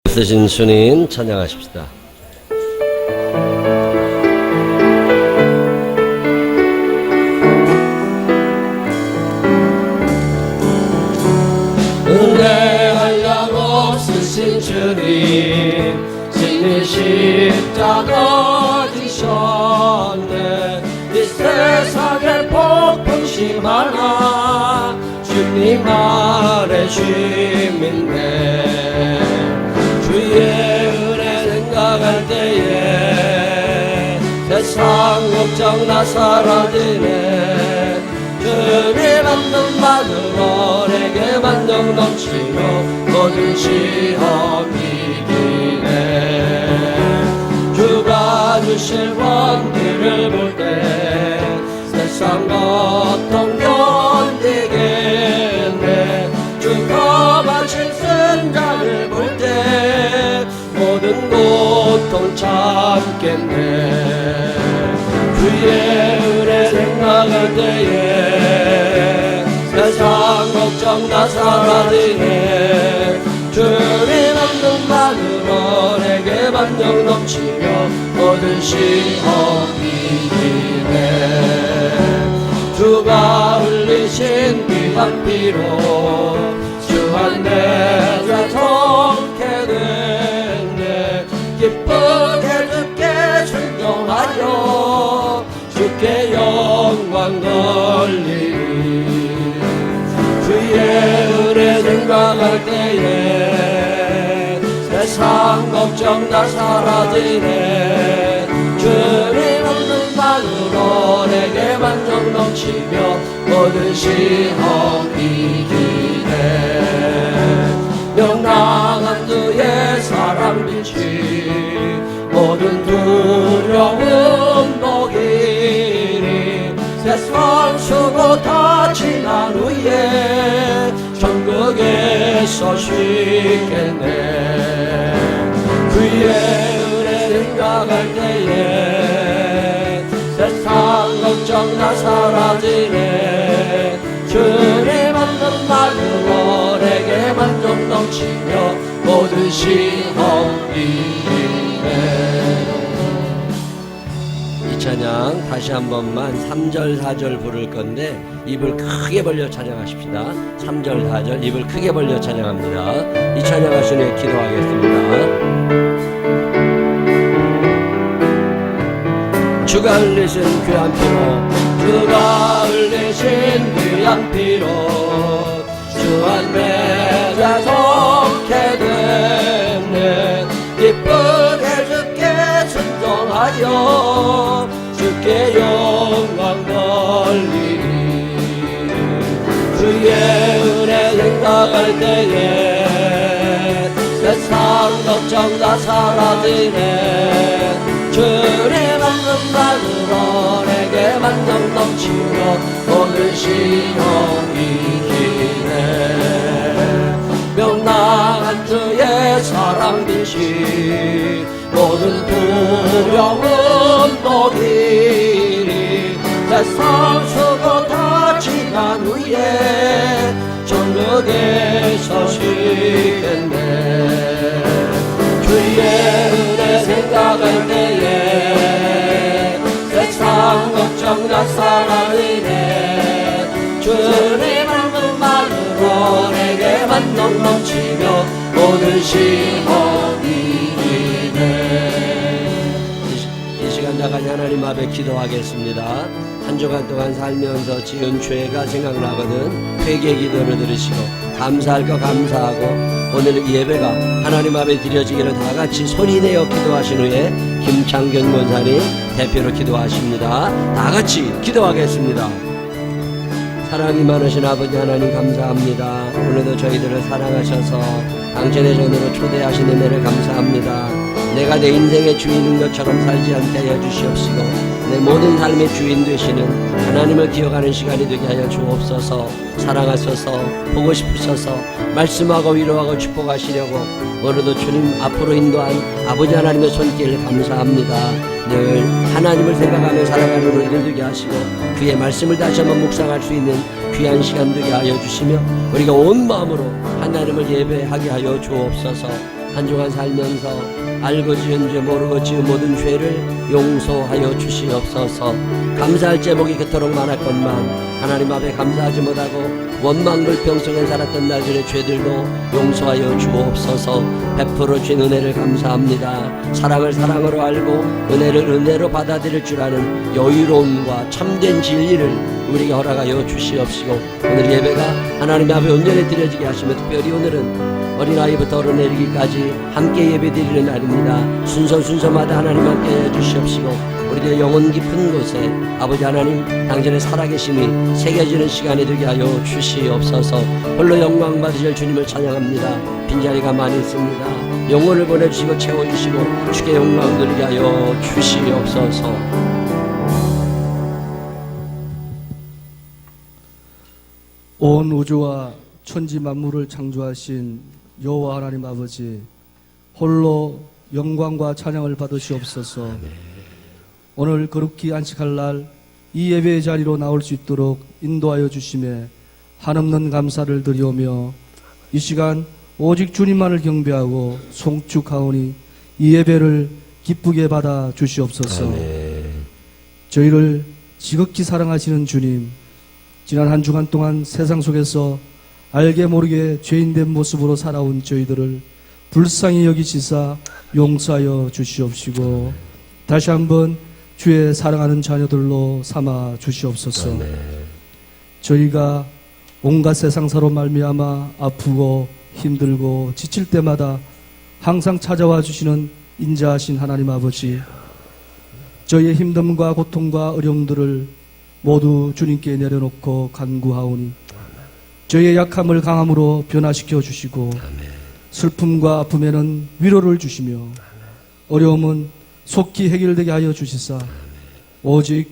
쓰신 주님 찬양하십시다. 은혜 한량 없으신 주님 진리 십자가 지셨네. 이 세상에 폭풍심 하나 주님 아래 쉼인데 주의 은혜 생각할 때에 세상 걱정 다 사라지네. 주님 한 눈만으로 내게 만족 넘치며 모든 시험 이기네. 주가 주실 원기를 볼 때 세상 고통 견디겠네. 주가 바친 승자를 볼 때 모든 고통 참겠네. 주의 은혜 생각할 때에 세상 걱정 다 사라지네. 주님 없는 만으로 내게 만족 넘치며 모든 시험 이기네. 주가 흘리신 귀한 피로 주 안에 자성케 됐네. 기쁘게 주께 순종하여 주께 영광 돌리리. 주의 은혜 생각할 때에 세상 걱정 다 사라지네. 주님 없는 만으로 내게 만족 넘치며 모든 시험 이기네. 명랑한 주의 사랑 빛이 모든 두려움 녹이니. 세상 수고 다 지난 후에 천국에서 쉬겠네. 주의 은혜 생각할 때에 세상 걱정 다 사라지네. 주님 없는 말로 내게 만족 넘치며 모든 시험 이기네. 이 찬양 다시 한 번만 3절 4절 부를 건데 입을 크게 벌려 찬양하십시다. 3절 4절 입을 크게 벌려 찬양합니다. 이 찬양하신 후에 기도하겠습니다. 주가 흘리신 귀한 피로 주가 흘리신 귀한 피로 주 안에 자성케 됐네. 기쁘게 주께 순종하여 주께 영광 돌리리. 주의 은혜 생각할 때에 세상 걱정 다 사라지네. 주님 없는 말로 내게 만족 넘치며 모든 시험 이기네. 명랑한 주의 사랑 빛이 모든 두려움 녹이니. 세상 수고 다 지난 후에 천국에서 쉬겠네. 주의 은혜 생각할 때에 세상 걱정 다 사라지네. 주님 없는 말로 내게 만족 넘치며 모든 시험 이기네. 이 시간 나가니 하나님 앞에 기도하겠습니다. 한 주간 동안 살면서 지은 죄가 생각나거든 회개 기도를 들으시고 감사할 거 감사하고 오늘 예배가 하나님 앞에 드려지기를 다 같이 소리내어 기도하신 후에 김창균 권사님 대표로 기도하십니다. 다 같이 기도하겠습니다. 사랑이 많으신 아버지 하나님 감사합니다. 오늘도 저희들을 사랑하셔서 당신의 전으로 초대하신 은혜를 감사합니다. 내가 내 인생의 주인인 것처럼 살지 않게 하여 주시옵시고 내 모든 삶의 주인 되시는 하나님을 기억하는 시간이 되게 하여 주옵소서. 사랑하셔서 보고 싶으셔서 말씀하고 위로하고 축복하시려고 오늘도 주님 앞으로 인도한 아버지 하나님의 손길 감사합니다. 늘 하나님을 생각하며 살아가는 우리들 되게 하시고 그의 말씀을 다시 한번 묵상할 수 있는 귀한 시간 되게 하여 주시며 우리가 온 마음으로 하나님을 예배하게 하여 주옵소서. 한 주간 살면서 알고 지은 죄 모르고 지은 모든 죄를 용서하여 주시옵소서. 감사할 제목이 그토록 많았건만 하나님 앞에 감사하지 못하고 원망불평 속에 살았던 날들의 죄들도 용서하여 주옵소서. 베풀어 주신 은혜를 감사합니다. 사랑을 사랑으로 알고 은혜를 은혜로 받아들일 줄 아는 여유로움과 참된 진리를 우리에게 허락하여 주시옵시고, 오늘 예배가 하나님 앞에 온전히 드려지게 하시며, 특별히 오늘은 어린아이부터 어른에 이르기까지 함께 예배드리는 날입니다. 순서마다 하나님 함께 해주시옵시고, 우리들의 영혼 깊은 곳에 아버지 하나님 당신의 살아계심이 새겨지는 시간이 되게 하여 주시옵소서. 홀로 영광 받으실 주님을 찬양합니다. 빈자리가 많이 있습니다. 영혼을 보내주시고 채워주시고 주께 영광 드리게 하여 주시옵소서. 온 우주와 천지 만물을 창조하신 여호와 하나님 아버지, 홀로 영광과 찬양을 받으시옵소서. 오늘 거룩히 안식할 날 이 예배의 자리로 나올 수 있도록 인도하여 주심에 한없는 감사를 드리오며, 이 시간 오직 주님만을 경배하고 송축하오니 이 예배를 기쁘게 받아 주시옵소서. 저희를 지극히 사랑하시는 주님, 지난 한 주간 동안 세상 속에서 알게 모르게 죄인된 모습으로 살아온 저희들을 불쌍히 여기시사 용서하여 주시옵시고, 다시 한번 주의 사랑하는 자녀들로 삼아 주시옵소서. 저희가 온갖 세상사로 말미암아 아프고 힘들고 지칠 때마다 항상 찾아와 주시는 인자하신 하나님 아버지, 저희의 힘듦과 고통과 어려움들을 모두 주님께 내려놓고 간구하오니 저희의 약함을 강함으로 변화시켜 주시고, 슬픔과 아픔에는 위로를 주시며 어려움은 속히 해결되게 하여 주시사 오직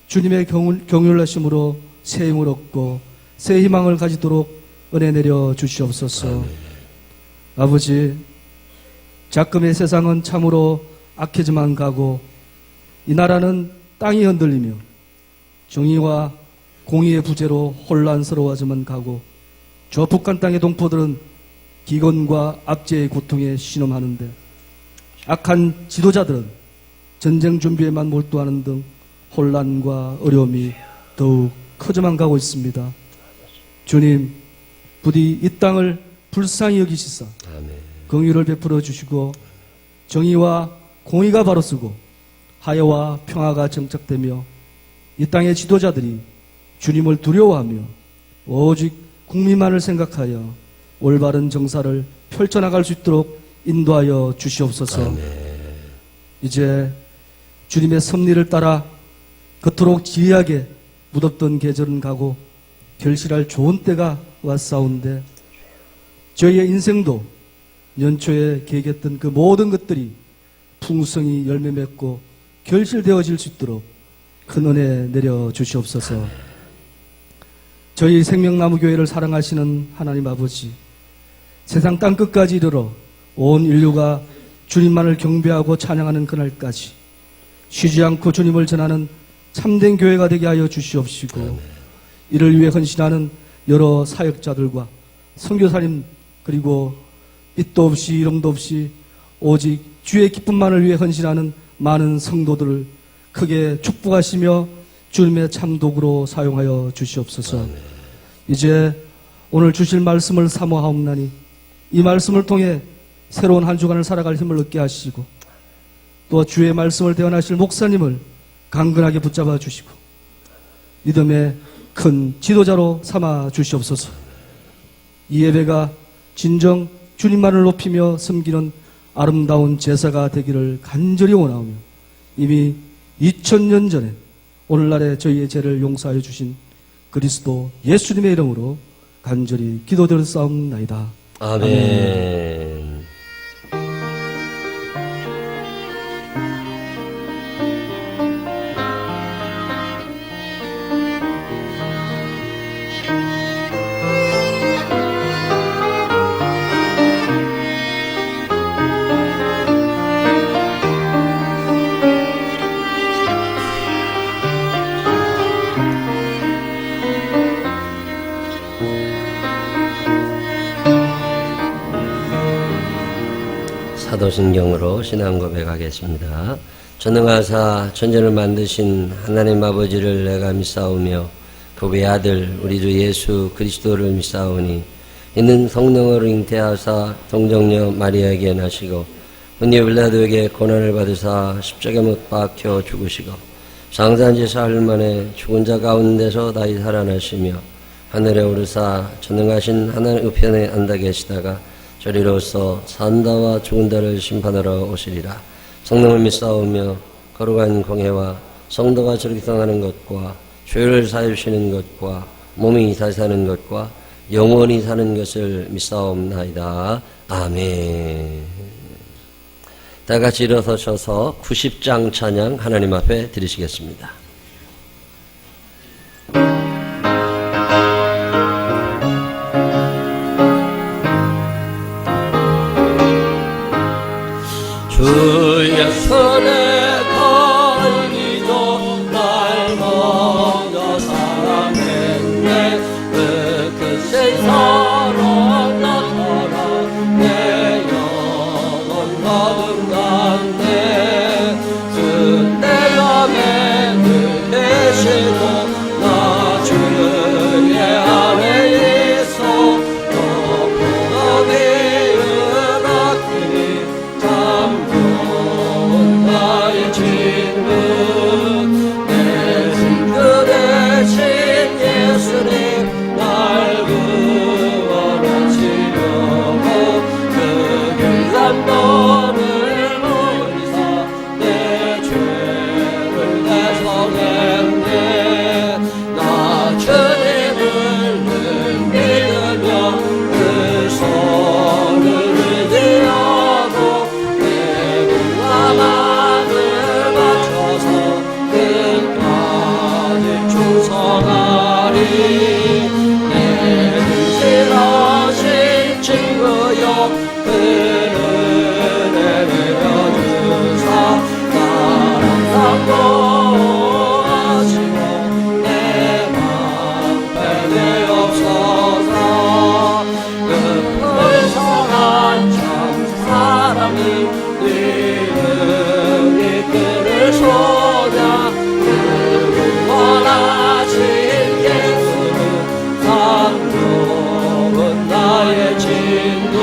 주님의 경륜하심으로 새 힘을 얻고 새 희망을 가지도록 은혜 내려 주시옵소서. 아버지, 작금의 세상은 참으로 악해져만 가고 이 나라는 땅이 흔들리며 정의와 공의의 부재로 혼란스러워져만 가고, 저 북한 땅의 동포들은 기근과 압제의 고통에 신음하는데 악한 지도자들은 전쟁 준비에만 몰두하는 등 혼란과 어려움이 더욱 커져만 가고 있습니다. 주님, 부디 이 땅을 불쌍히 여기시사 긍휼을 베풀어 주시고 정의와 공의가 바로 서고 화해와 평화가 정착되며 이 땅의 지도자들이 주님을 두려워하며 오직 국민만을 생각하여 올바른 정사를 펼쳐나갈 수 있도록 인도하여 주시옵소서. 이제 주님의 섭리를 따라 그토록 지리하게 묻었던 계절은 가고 결실할 좋은 때가 왔사온데, 저희의 인생도 연초에 계획했던 그 모든 것들이 풍성히 열매 맺고 결실되어질 수 있도록 큰 은혜 내려 주시옵소서. 저희 생명나무교회를 사랑하시는 하나님 아버지, 세상 땅끝까지 이르러 온 인류가 주님만을 경배하고 찬양하는 그날까지 쉬지 않고 주님을 전하는 참된 교회가 되게 하여 주시옵시고, 이를 위해 헌신하는 여러 사역자들과 선교사님, 그리고 빛도 없이 이름도 없이 오직 주의 기쁨만을 위해 헌신하는 많은 성도들을 크게 축복하시며 주님의 참독으로 사용하여 주시옵소서. 이제 오늘 주실 말씀을 사모하옵나니 이 말씀을 통해 새로운 한 주간을 살아갈 힘을 얻게 하시고, 또 주의 말씀을 대언하실 목사님을 강건하게 붙잡아 주시고 믿음의 큰 지도자로 삼아 주시옵소서. 이 예배가 진정 주님만을 높이며 섬기는 아름다운 제사가 되기를 간절히 원하오며, 이미 2000년 전에 오늘날에 저희의 죄를 용서하여 주신 그리스도 예수님의 이름으로 간절히 기도드렸사옵나이다. 아멘. 사도신경으로 신앙 고백하겠습니다. 전능하사 천지를 만드신 하나님 아버지를 내가 믿사오며 그 외아들 우리 주 예수 그리스도를 믿사오니 이는 성령으로 잉태하사 동정녀 마리아에게 나시고 은혜 빌라도에게 고난을 받으사 십자가에 못 박혀 죽으시고 장사한지 사흘 만에 죽은 자 가운데서 다시 살아나시며 하늘에 오르사 전능하신 하나님 우편에 앉아 계시다가 저리로서 산다와 죽은 자를 심판하러 오시리라. 성령을 믿사오며 거룩한 공회와 성도가 저렇게 성하는 것과 죄를 사해주시는 것과 몸이 다시 사는 것과 영원히 사는 것을 믿사옵나이다. 아멘. 다 같이 일어서셔서 90장 찬양 하나님 앞에 드리시겠습니다. 주의 손에 걸리도 날 먼저 사랑했네. 그 세상으로 나더라 내 영혼 거듭났네. 그때 맘에 늘 계시고 나 주의 안에 있어 높은 위를 얻으니 참 좋은 나의 친구 내 친구 대신 예수님 날 구원하시려고 그 길산 너를 멀리서 내 죄를 대속했네. 나 주님을 늘 믿으며 그 손을 들여도 내 마음을 바쳐서 끝까지 충성하리. 내 진실하신 친구여 그를 내려주사 나랑 상고하시고 내 방패 되옵소서. 그 불쌍한 참 사람이 이름이 그를 소냐. 그 원하신 예수는 참 좋은 나의 친구.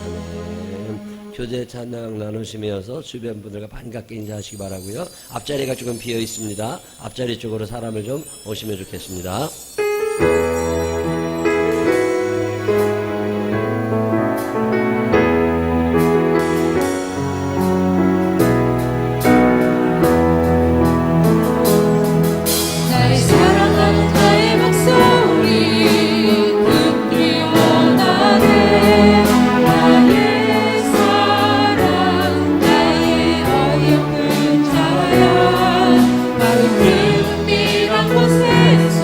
아멘. 교제 찬양 나누시면서 주변 분들과 반갑게 인사하시기 바라고요. 앞자리가 조금 비어 있습니다. 앞자리 쪽으로 사람을 좀 오시면 좋겠습니다. 나의 사랑하는 나의 목소리 듣기 원하네. 나의 사랑 나의 어여쁜 자야 마음 은밀한 곳에서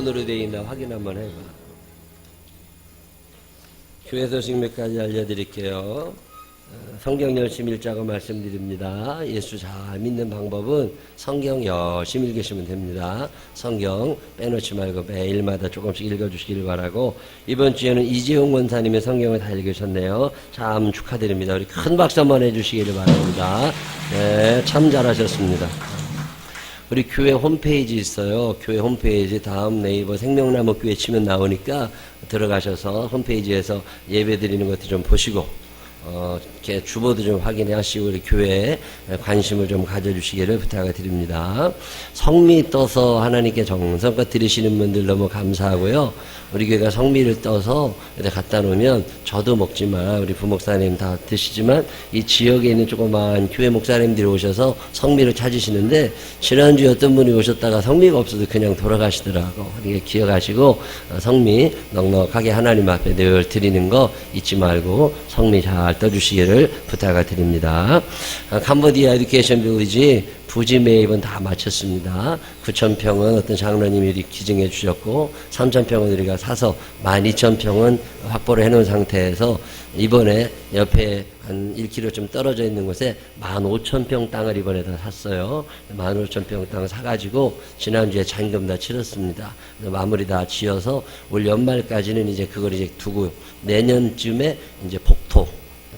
비밀번호로 되어 있나 확인 한번 해봐. 교회 소식 몇 가지 알려드릴게요. 성경 열심히 읽자고 말씀드립니다. 예수 잘 믿는 방법은 성경 열심히 읽으시면 됩니다. 성경 빼놓지 말고 매일마다 조금씩 읽어주시길 바라고, 이번 주에는 이재용 권사님의 성경을 다 읽으셨네요. 참 축하드립니다. 우리 큰 박수 한번 해주시기를 바랍니다. 네, 참 잘하셨습니다. 우리 교회 홈페이지 있어요. 교회 홈페이지 다음 네이버 생명나무 교회 치면 나오니까 들어가셔서 홈페이지에서 예배 드리는 것도 좀 보시고, 이렇게 주보도 좀 확인하시고 우리 교회에 관심을 좀 가져주시기를 부탁드립니다. 성미 떠서 하나님께 정성껏 드리시는 분들 너무 감사하고요. 우리 교회가 성미를 떠서 갖다 놓으면 저도 먹지만 우리 부목사님 다 드시지만 이 지역에 있는 조그만 교회 목사님들이 오셔서 성미를 찾으시는데, 지난주에 어떤 분이 오셨다가 성미가 없어서 그냥 돌아가시더라고. 그러니까 기억하시고 성미 넉넉하게 하나님 앞에 늘 드리는 거 잊지 말고 성미 잘 떠주시기를 부탁드립니다. 캄보디아 에듀케이션 빌리지 부지 매입은 다 마쳤습니다. 9,000평은 어떤 장로님이 기증해 주셨고 3,000평은 우리가 사서 12,000평은 확보를 해놓은 상태에서 이번에 옆에 한 1km 좀 떨어져 있는 곳에 15,000평 땅을 이번에 다 샀어요. 15,000평 땅을 사가지고 지난주에 잔금 다 치렀습니다. 마무리 다 지어서 올 연말까지는 이제 그걸 이제 두고 내년쯤에 이제 복토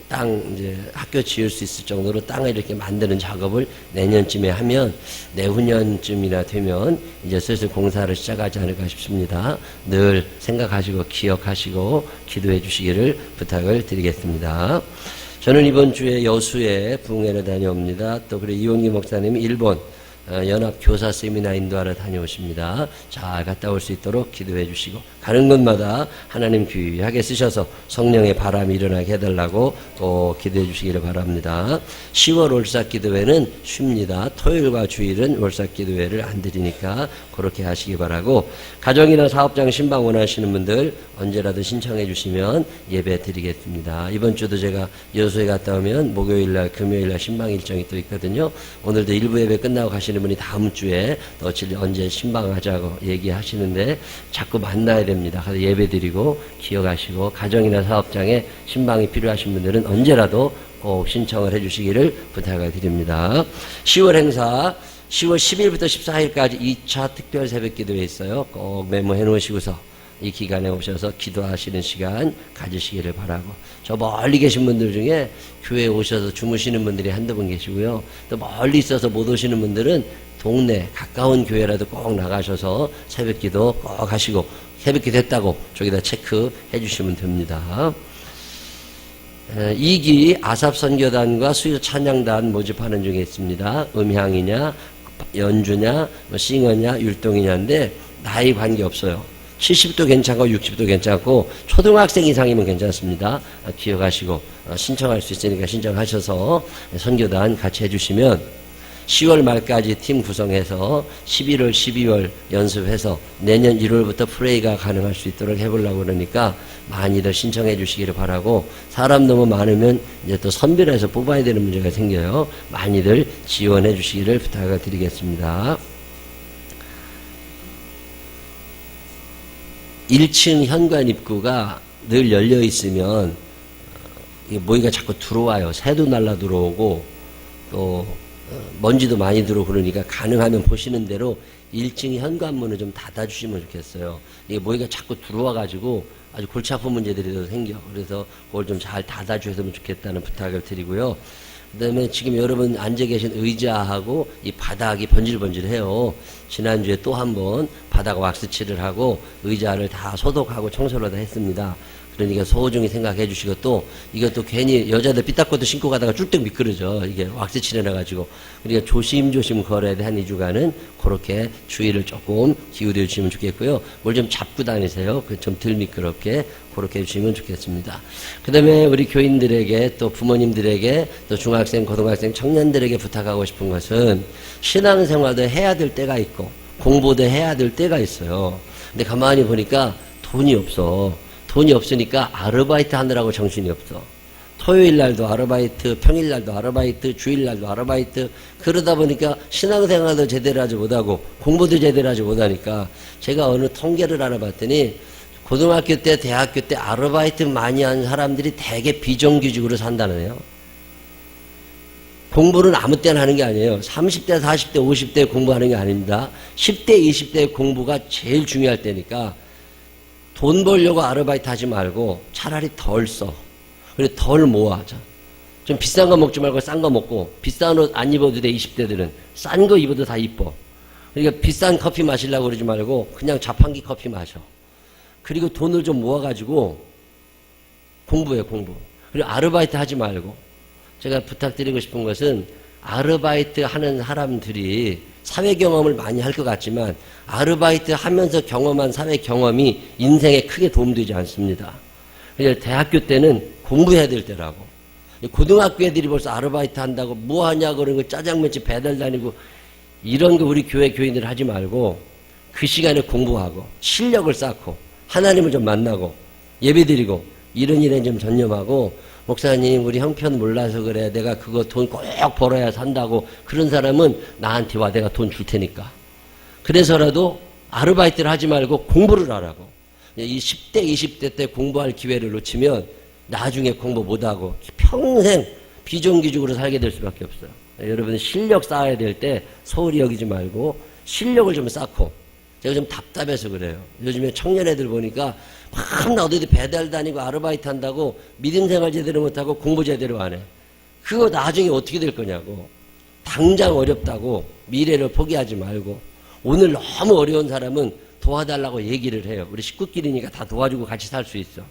땅 이제 학교 지을 수 있을 정도로 땅을 이렇게 만드는 작업을 내년쯤에 하면 내후년쯤이나 되면 이제 슬슬 공사를 시작하지 않을까 싶습니다. 늘 생각하시고 기억하시고 기도해 주시기를 부탁을 드리겠습니다. 저는 이번 주에 여수에 부흥회를 다녀옵니다. 또 그리고 이원기 목사님이 일본 연합교사 세미나 인도하러 다녀오십니다. 잘 갔다 올 수 있도록 기도해 주시고, 가는 곳마다 하나님 귀하게 쓰셔서 성령의 바람이 일어나게 해달라고 꼭 기도해 주시기를 바랍니다. 10월 월삭기도회는 쉽니다. 토요일과 주일은 월삭기도회를 안 드리니까 그렇게 하시기 바라고, 가정이나 사업장 신방 원하시는 분들 언제라도 신청해 주시면 예배 드리겠습니다. 이번 주도 제가 여수에 갔다 오면 목요일날 금요일날 신방 일정이 또 있거든요. 오늘도 일부 예배 끝나고 가시는 분이 다음 주에 또 언제 신방하자고 얘기하시는데 자꾸 만나야 됩니다. 그래서 예배 드리고 기억하시고, 가정이나 사업장에 신방이 필요하신 분들은 언제라도 꼭 신청을 해 주시기를 부탁을 드립니다. 10월 행사 10월 10일부터 14일까지 2차 특별 새벽 기도회 있어요. 꼭 메모해 놓으시고서 이 기간에 오셔서 기도하시는 시간 가지시기를 바라고, 저 멀리 계신 분들 중에 교회에 오셔서 주무시는 분들이 한두 분 계시고요. 또 멀리 있어서 못 오시는 분들은 동네 가까운 교회라도 꼭 나가셔서 새벽기도 꼭 하시고, 새벽기도 했다고 저기다 체크해 주시면 됩니다. 2기 아삽선교단과 수요 찬양단 모집하는 중에 있습니다. 음향이냐 연주냐 싱어냐 율동이냐인데 나이 관계없어요. 70도 괜찮고 60도 괜찮고 초등학생 이상이면 괜찮습니다. 기억하시고 신청할 수 있으니까 신청하셔서 선교단 같이 해주시면 10월 말까지 팀 구성해서 11월, 12월 연습해서 내년 1월부터 프레이가 가능할 수 있도록 해보려고 그러니까 많이들 신청해 주시기를 바라고, 사람 너무 많으면 이제 또 선별해서 뽑아야 되는 문제가 생겨요. 많이들 지원해 주시기를 부탁을 드리겠습니다. 1층 현관 입구가 늘 열려 있으면 모기가 자꾸 들어와요. 새도 날라 들어오고 또 먼지도 많이 들어오고 그러니까 가능하면 보시는 대로 1층 현관문을 좀 닫아주시면 좋겠어요. 이게 모기가 자꾸 들어와가지고 아주 골치 아픈 문제들이 더 생겨. 그래서 그걸 좀 잘 닫아주셨으면 좋겠다는 부탁을 드리고요. 그 다음에 지금 여러분 앉아 계신 의자하고 이 바닥이 번질번질해요. 지난주에 또 한 번 바닥 왁스칠을 하고 의자를 다 소독하고 청소를 다 했습니다. 그러니까 소중히 생각해 주시고, 또 이것도 괜히 여자들 삐딱것도 신고 가다가 쭉 미끄러져. 이게 왁스칠 해놔가지고. 그러니까 조심조심 걸어야 돼. 한 2주간은 그렇게 주의를 조금 기울여 주시면 좋겠고요. 뭘 좀 잡고 다니세요. 좀 덜 미끄럽게 그렇게 해주시면 좋겠습니다. 그 다음에 우리 교인들에게 또 부모님들에게 또 중학생, 고등학생, 청년들에게 부탁하고 싶은 것은 신앙생활도 해야 될 때가 있고 공부도 해야 될 때가 있어요. 근데 가만히 보니까 돈이 없어. 돈이 없으니까 아르바이트 하느라고 정신이 없어. 토요일 날도 아르바이트, 평일 날도 아르바이트, 주일 날도 아르바이트. 그러다 보니까 신앙생활도 제대로 하지 못하고 공부도 제대로 하지 못하니까 제가 어느 통계를 알아봤더니 고등학교 때, 대학교 때 아르바이트 많이 한 사람들이 대개 비정규직으로 산다는 애요. 공부는 아무 때나 하는 게 아니에요. 30대, 40대, 50대 공부하는 게 아닙니다. 10대, 20대 공부가 제일 중요할 때니까 돈 벌려고 아르바이트 하지 말고 차라리 덜 써. 그리고 덜 모아. 좀 비싼 거 먹지 말고 싼 거 먹고, 비싼 옷 안 입어도 돼, 20대들은. 싼 거 입어도 다 이뻐. 그러니까 비싼 커피 마시려고 그러지 말고 그냥 자판기 커피 마셔. 그리고 돈을 좀 모아가지고 공부해, 공부. 그리고 아르바이트 하지 말고. 제가 부탁드리고 싶은 것은 아르바이트 하는 사람들이 사회 경험을 많이 할 것 같지만 아르바이트 하면서 경험한 사회 경험이 인생에 크게 도움되지 않습니다. 그래서 대학교 때는 공부해야 될 때라고. 고등학교 애들이 벌써 아르바이트 한다고 뭐 하냐고 그런 거 짜장면집 배달 다니고 이런 거 우리 교회 교인들 하지 말고 그 시간에 공부하고 실력을 쌓고 하나님을 좀 만나고 예배드리고 이런 일에 좀 전념하고 목사님 우리 형편 몰라서 그래 내가 그거 돈 꼭 벌어야 산다고 그런 사람은 나한테 와 내가 돈 줄 테니까 그래서라도 아르바이트를 하지 말고 공부를 하라고. 이 10대 20대 때 공부할 기회를 놓치면 나중에 공부 못하고 평생 비정규직으로 살게 될 수밖에 없어요. 여러분 실력 쌓아야 될 때 소홀히 여기지 말고 실력을 좀 쌓고. 제가 좀 답답해서 그래요. 요즘에 청년 애들 보니까 막 어디 배달 다니고 아르바이트 한다고 믿음 생활 제대로 못하고 공부 제대로 안 해. 그거 나중에 어떻게 될 거냐고. 당장 어렵다고 미래를 포기하지 말고 오늘 너무 어려운 사람은 도와달라고 얘기를 해요. 우리 식구끼리니까 다 도와주고 같이 살 수 있어.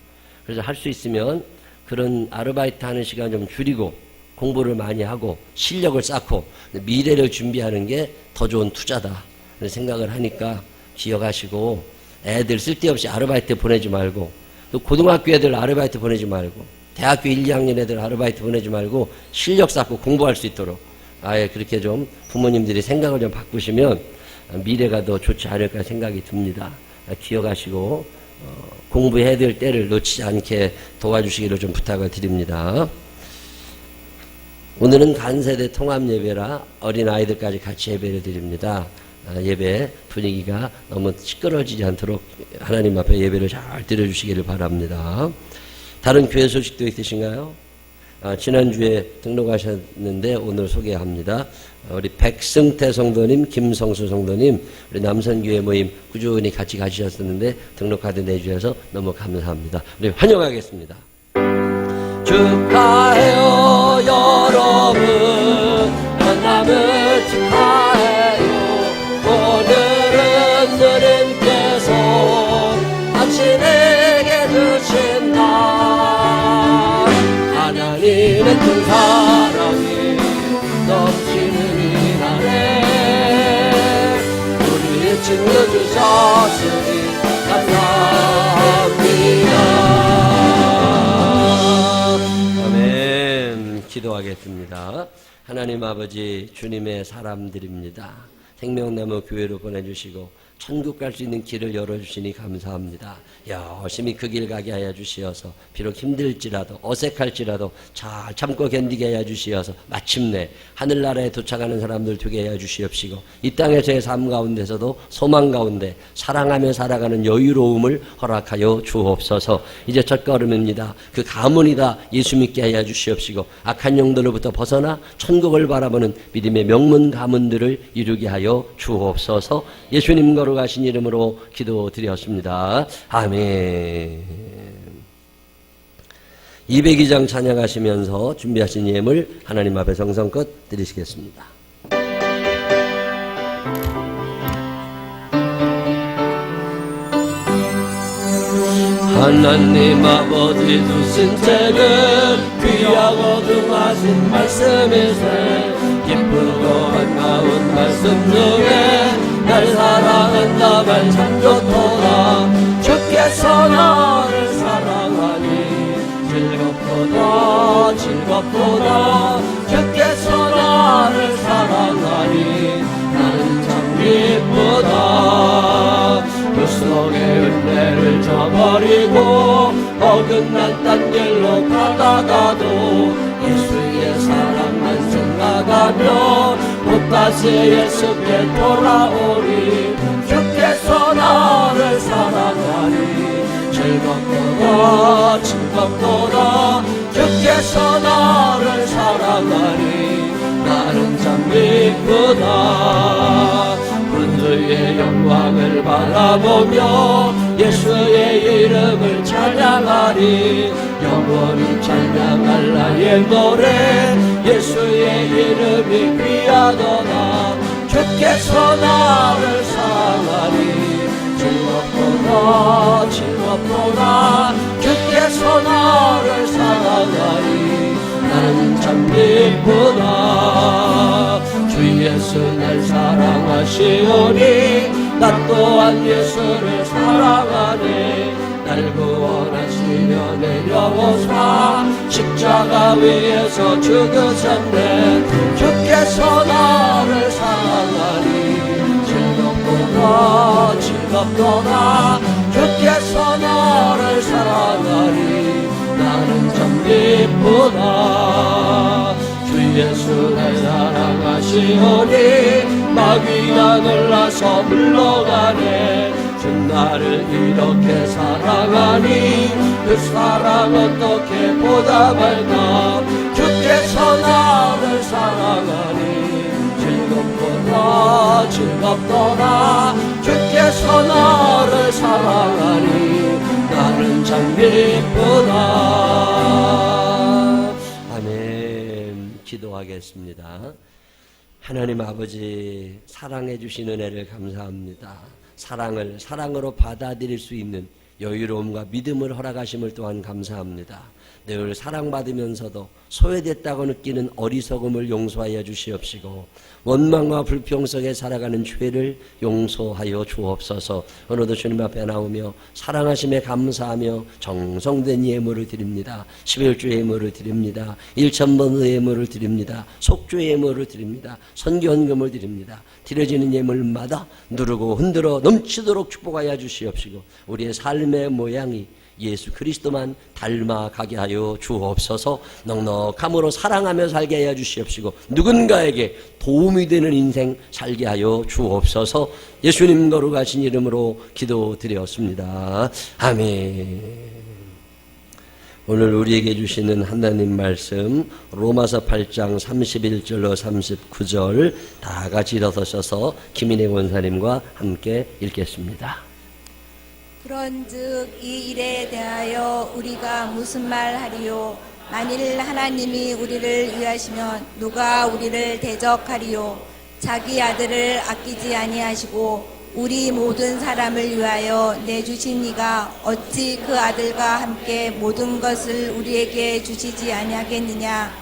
그래서 할 수 있으면 그런 아르바이트 하는 시간 좀 줄이고 공부를 많이 하고 실력을 쌓고 미래를 준비하는 게 더 좋은 투자다. 생각을 하니까 기억하시고 애들 쓸데없이 아르바이트 보내지 말고 또 고등학교 애들 아르바이트 보내지 말고 대학교 1, 2학년 애들 아르바이트 보내지 말고 실력 쌓고 공부할 수 있도록 아예 그렇게 좀 부모님들이 생각을 좀 바꾸시면 미래가 더 좋지 않을까 생각이 듭니다. 기억하시고 공부해야 될 때를 놓치지 않게 도와주시기를 좀 부탁을 드립니다. 오늘은 간세대 통합예배라 어린아이들까지 같이 예배를 드립니다. 예배 분위기가 너무 시끄러지지 않도록 하나님 앞에 예배를 잘 드려주시기를 바랍니다. 다른 교회 소식도 있으신가요? 지난주에 등록하셨는데 오늘 소개합니다. 우리 백승태 성도님, 김성수 성도님, 우리 남선교회 모임 꾸준히 같이 가시셨었는데 등록카드 내주셔서 너무 감사합니다. 우리 환영하겠습니다. 축하해요 여러분 만남을 축하해요. 오늘은 주님께서 당신에게 주신 날 하나님의 큰 사랑이 넘치는 이날에 우리 증거주셨으니 감사합니다. 아멘. 기도하겠습니다. 하나님 아버지 주님의 사람들입니다. 생명나무 교회로 보내주시고 천국 갈 수 있는 길을 열어주시니 감사합니다. 열심히 그 길 가게 하여 주시어서 비록 힘들지라도 어색할지라도 잘 참고 견디게 하여 주시어서 마침내 하늘나라에 도착하는 사람들 되게 하여 주시옵시고 이 땅에서의 삶 가운데서도 소망 가운데 사랑하며 살아가는 여유로움을 허락하여 주옵소서. 이제 첫걸음입니다. 그 가문이다 예수 믿게 하여 주시옵시고 악한 영들로부터 벗어나 천국을 바라보는 믿음의 명문 가문들을 이루게 하여 주옵소서. 예수님 거룩하신 이름으로 기도드렸습니다. 아멘. 202장 찬양하시면서 준비하신 예물 하나님 앞에 정성껏 드리시겠습니다. 하나님 아버지 주신 책은 귀하고 등하신 말씀이세 기쁘고 반가운 말씀 중에 날 사랑한다 말 참 좋도다. 주께서 나를 사랑하니 즐겁도다 즐겁도다. 주께서 나를 사랑하니 나는 참 기쁘다. 그 속에 은혜를 저버리고 어긋난 딴 길로 가다가도 예수의 사랑만 생각하며 또다시 예수께 돌아오리. 주께서 나를 사랑하니 즐겁도다 즐겁도다. 주께서 나를 사랑하니 나는 참 기쁘다. 분주의 영광을 바라보며 예수의 이름을 찬양하리. 영원히 찬양할 나의 노래 예수의 이름이 귀하도다. 주께서 나를 사랑하니 즐겁도다 즐겁도다. 주께서 나를 사랑하니 나는 참 기쁘다. 주 예수 날 사랑하시오니 나 또한 예수를 사랑하네. 날 구원하시려 내려오사 십자가 위에서 죽으셨네. 주께서 나를 사랑하니 즐겁도다 즐겁도다. 주께서 나를 사랑하니 나는 참 기쁘다. 주 예수 날 사랑하시오니 마귀가 놀라서 물러가네. 주 나를 이렇게 사랑하니 그 사랑 어떻게 보답할까. 주께서 나를 사랑하니 즐겁도다 즐겁도다. 주께서 나를 사랑하니 나는 참 기쁘다. 아멘. 기도하겠습니다. 하나님 아버지, 사랑해 주신 은혜를 감사합니다. 사랑을 사랑으로 받아들일 수 있는 여유로움과 믿음을 허락하심을 또한 감사합니다. 늘 사랑받으면서도 소외됐다고 느끼는 어리석음을 용서하여 주시옵시고 원망과 불평 속에 살아가는 죄를 용서하여 주옵소서. 오늘도 주님 앞에 나오며 사랑하심에 감사하며 정성된 예물을 드립니다. 11조 예물을 드립니다. 1,000번 예물을 드립니다. 속죄 예물을 드립니다. 선교헌금을 드립니다. 드려지는 예물마다 누르고 흔들어 넘치도록 축복하여 주시옵시고 우리의 삶의 모양이 예수 그리스도만 닮아가게 하여 주옵소서. 넉넉함으로 사랑하며 살게 하여 주시옵시고 누군가에게 도움이 되는 인생 살게 하여 주옵소서. 예수님 거룩하신 이름으로 기도드렸습니다. 아멘. 오늘 우리에게 주시는 하나님 말씀 로마서 8장 31절로 39절 다 같이 일어서셔서 김인혜 원사님과 함께 읽겠습니다. 그런즉 이 일에 대하여 우리가 무슨 말 하리요. 만일 하나님이 우리를 위하시면 누가 우리를 대적하리요. 자기 아들을 아끼지 아니하시고 우리 모든 사람을 위하여 내주신 이가 어찌 그 아들과 함께 모든 것을 우리에게 주시지 아니하겠느냐.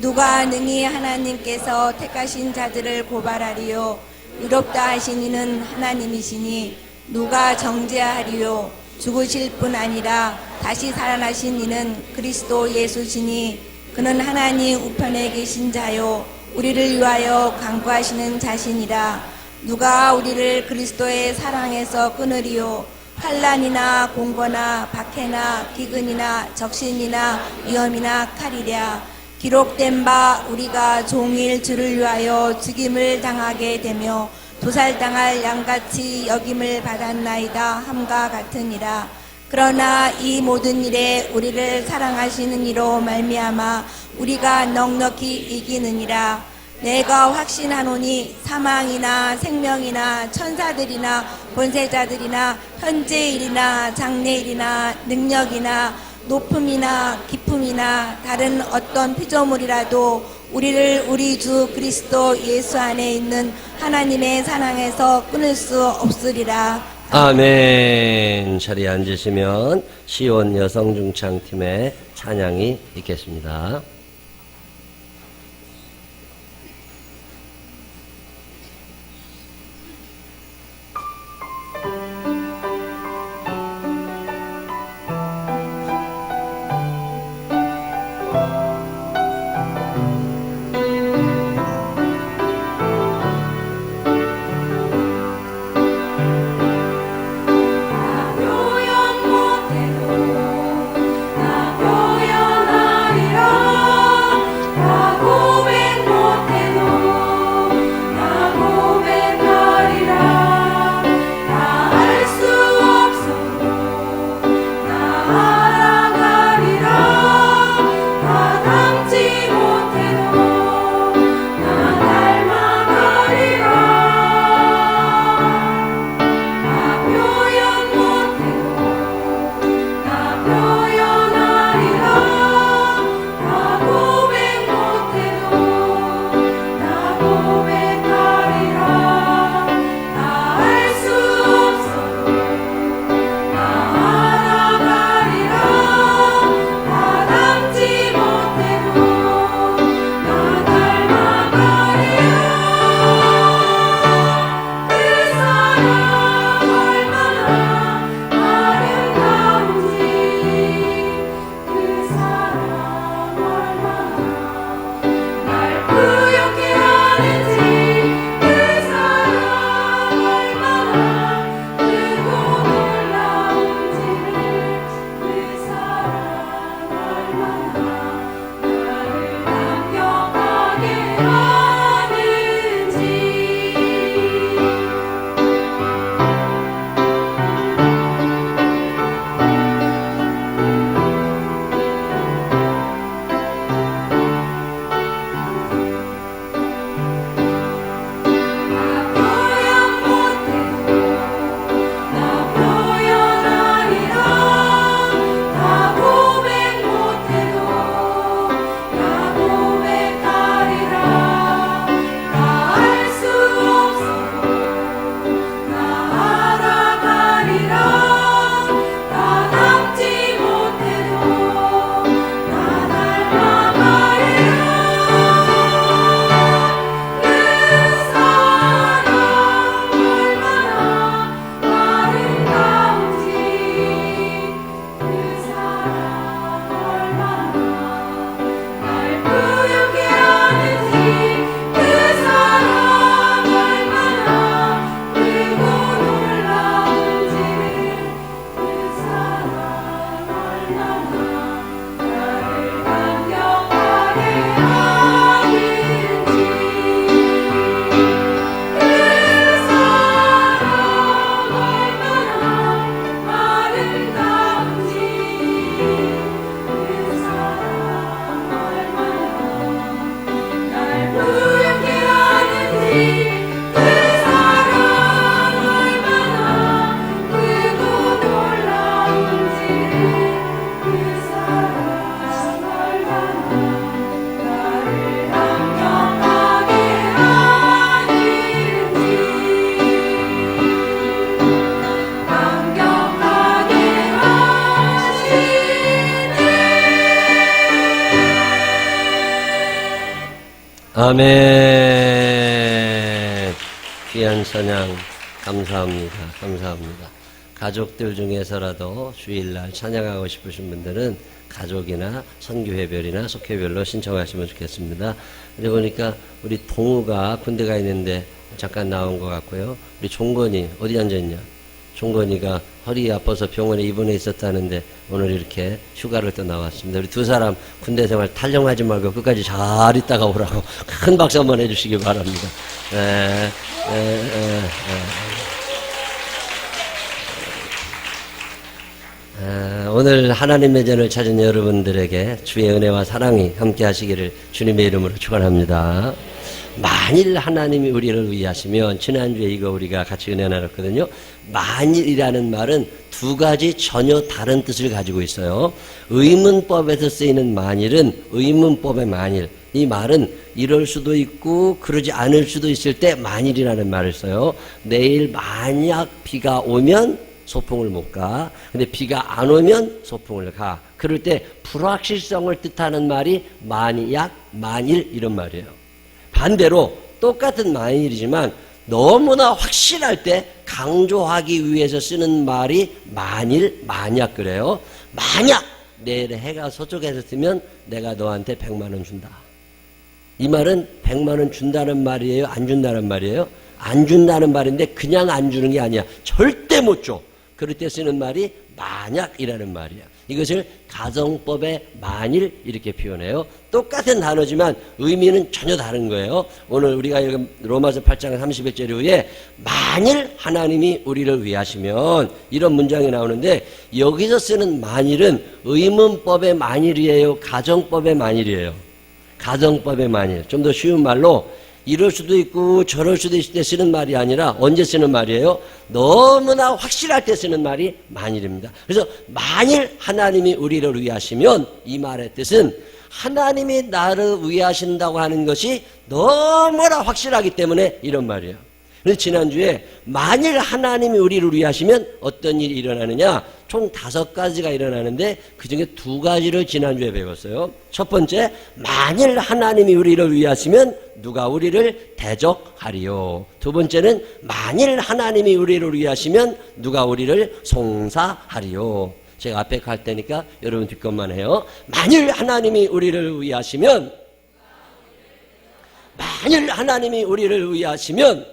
누가 능히 하나님께서 택하신 자들을 고발하리요. 의롭다 하신 이는 하나님이시니 누가 정죄하리요. 죽으실 뿐 아니라 다시 살아나신 이는 그리스도 예수시니 그는 하나님 우편에 계신 자요 우리를 위하여 간구하시는 자신이라. 누가 우리를 그리스도의 사랑에서 끊으리요. 환난이나 공고나 박해나 기근이나 적신이나 위험이나 칼이랴. 기록된 바 우리가 종일 주를 위하여 죽임을 당하게 되며 도살당할 양같이 여김을 받았나이다 함과 같으니라. 그러나 이 모든 일에 우리를 사랑하시는 이로 말미암아 우리가 넉넉히 이기느니라. 내가 확신하노니 사망이나 생명이나 천사들이나 권세자들이나 현재일이나 장래일이나 능력이나 높음이나 깊음이나 다른 어떤 피조물이라도 우리를 우리 주 그리스도 예수 안에 있는 하나님의 사랑에서 끊을 수 없으리라. 아멘. 자리에 앉으시면 시온 여성중창팀의 찬양이 있겠습니다. 요양 못해도 아멘. 귀한 찬양 감사합니다. 감사합니다. 가족들 중에서라도 주일날 찬양하고 싶으신 분들은 가족이나 선교회별이나 속회별로 신청하시면 좋겠습니다. 그러고 보니까 우리 동우가 군대 가 있는데 잠깐 나온 것 같고요. 우리 종건이 어디 앉아있냐? 종건이가 허리 아파서 병원에 입원해 있었다는데 오늘 이렇게 휴가를 또 나왔습니다. 우리 두 사람 군대 생활 탈영하지 말고 끝까지 잘 있다가 오라고 큰 박수 한번 해주시기 바랍니다. 오늘 하나님의 전을 찾은 여러분들에게 주의 은혜와 사랑이 함께 하시기를 주님의 이름으로 축원합니다. 만일 하나님이 우리를 위하시면, 지난주에 이거 우리가 같이 은혜 나눴거든요. 만일이라는 말은 두 가지 전혀 다른 뜻을 가지고 있어요. 의문법에서 쓰이는 만일은 의문법의 만일, 이 말은 이럴 수도 있고 그러지 않을 수도 있을 때 만일이라는 말을 써요. 내일 만약 비가 오면 소풍을 못 가. 근데 비가 안 오면 소풍을 가. 그럴 때 불확실성을 뜻하는 말이 만약, 만일 이런 말이에요. 반대로 똑같은 만일이지만 너무나 확실할 때 강조하기 위해서 쓰는 말이 만일, 만약 그래요. 만약 내일 해가 서쪽에서 뜨면 내가 너한테 100만 원 준다. 이 말은 100만 원 준다는 말이에요? 안 준다는 말이에요? 안 준다는 말인데 그냥 안 주는 게 아니야. 절대 못 줘. 그럴 때 쓰는 말이 만약이라는 말이야. 이것을 가정법의 만일 이렇게 표현해요. 똑같은 단어지만 의미는 전혀 다른 거예요. 오늘 우리가 읽은 로마서 8장 31절 이후에 만일 하나님이 우리를 위하시면 이런 문장이 나오는데, 여기서 쓰는 만일은 의문법의 만일이에요? 가정법의 만일이에요? 가정법의 만일. 좀 더 쉬운 말로 이럴 수도 있고 저럴 수도 있을 때 쓰는 말이 아니라 언제 쓰는 말이에요? 너무나 확실할 때 쓰는 말이 만일입니다. 그래서 만일 하나님이 우리를 위하시면, 이 말의 뜻은 하나님이 나를 위하신다고 하는 것이 너무나 확실하기 때문에 이런 말이에요. 그래서 지난주에 만일 하나님이 우리를 위하시면 어떤 일이 일어나느냐, 총 5가지가 일어나는데 그중에 2가지를 지난주에 배웠어요. 첫 번째, 만일 하나님이 우리를 위하시면 누가 우리를 대적하리요. 두 번째는 만일 하나님이 우리를 위하시면 누가 우리를 송사하리요. 제가 앞에 갈 테니까 여러분 뒷것만 해요. 만일 하나님이 우리를 위하시면, 만일 하나님이 우리를 위하시면,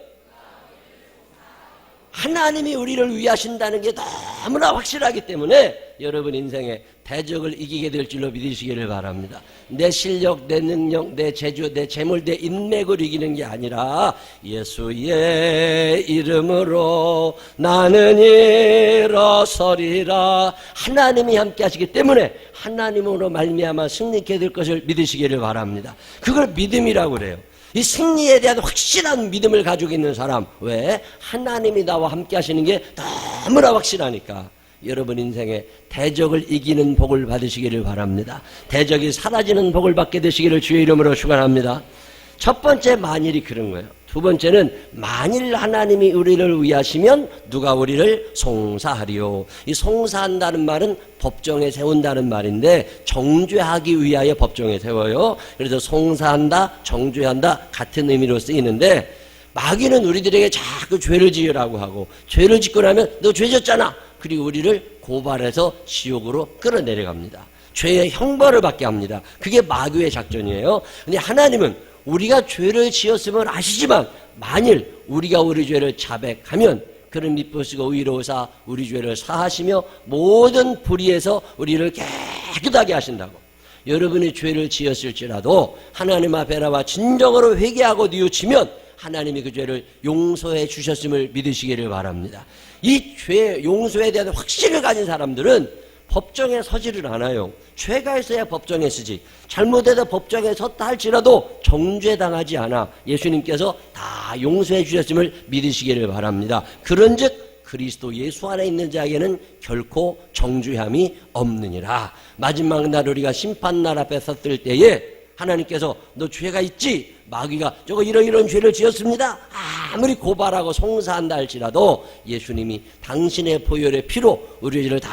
하나님이 우리를 위하신다는 게 너무나 확실하기 때문에 여러분 인생에 대적을 이기게 될 줄로 믿으시기를 바랍니다. 내 실력, 내 능력, 내 재주, 내 재물, 내 인맥을 이기는 게 아니라 예수의 이름으로 나는 일어서리라. 하나님이 함께 하시기 때문에 하나님으로 말미암아 승리케 될 것을 믿으시기를 바랍니다. 그걸 믿음이라고 그래요. 이 승리에 대한 확실한 믿음을 가지고 있는 사람. 왜? 하나님이 나와 함께 하시는 게 너무나 확실하니까. 여러분 인생에 대적을 이기는 복을 받으시기를 바랍니다. 대적이 사라지는 복을 받게 되시기를 주의 이름으로 축원합니다. 첫 번째 만일이 그런 거예요. 두 번째는 만일 하나님이 우리를 위하시면 누가 우리를 송사하리요. 이 송사한다는 말은 법정에 세운다는 말인데 정죄하기 위하여 법정에 세워요. 그래서 송사한다, 정죄한다 같은 의미로 쓰이는데, 마귀는 우리들에게 자꾸 죄를 지으라고 하고, 죄를 짓고 나면 너 죄 졌잖아. 그리고 우리를 고발해서 지옥으로 끌어내려갑니다. 죄의 형벌을 받게 합니다. 그게 마귀의 작전이에요. 근데 하나님은 우리가 죄를 지었음을 아시지만 만일 우리가 우리 죄를 자백하면 그는 미쁘시고 의로우사 우리 죄를 사하시며 모든 불의에서 우리를 깨끗하게 하신다고. 여러분이 죄를 지었을지라도 하나님 앞에 나와 진정으로 회개하고 뉘우치면 하나님이 그 죄를 용서해 주셨음을 믿으시기를 바랍니다. 이 죄 용서에 대한 확신을 가진 사람들은 법정에 서지를 않아요. 죄가 있어야 법정에 서지. 잘못해서 법정에 섰다 할지라도 정죄당하지 않아. 예수님께서 다 용서해 주셨음을 믿으시기를 바랍니다. 그런즉 그리스도 예수 안에 있는 자에게는 결코 정죄함이 없느니라. 마지막 날 우리가 심판날 앞에 섰을 때에 하나님께서 너 죄가 있지? 마귀가 저거 이런 죄를 지었습니다. 아무리 고발하고 송사한다 할지라도 예수님이 당신의 보혈의 피로 우리의 죄를 다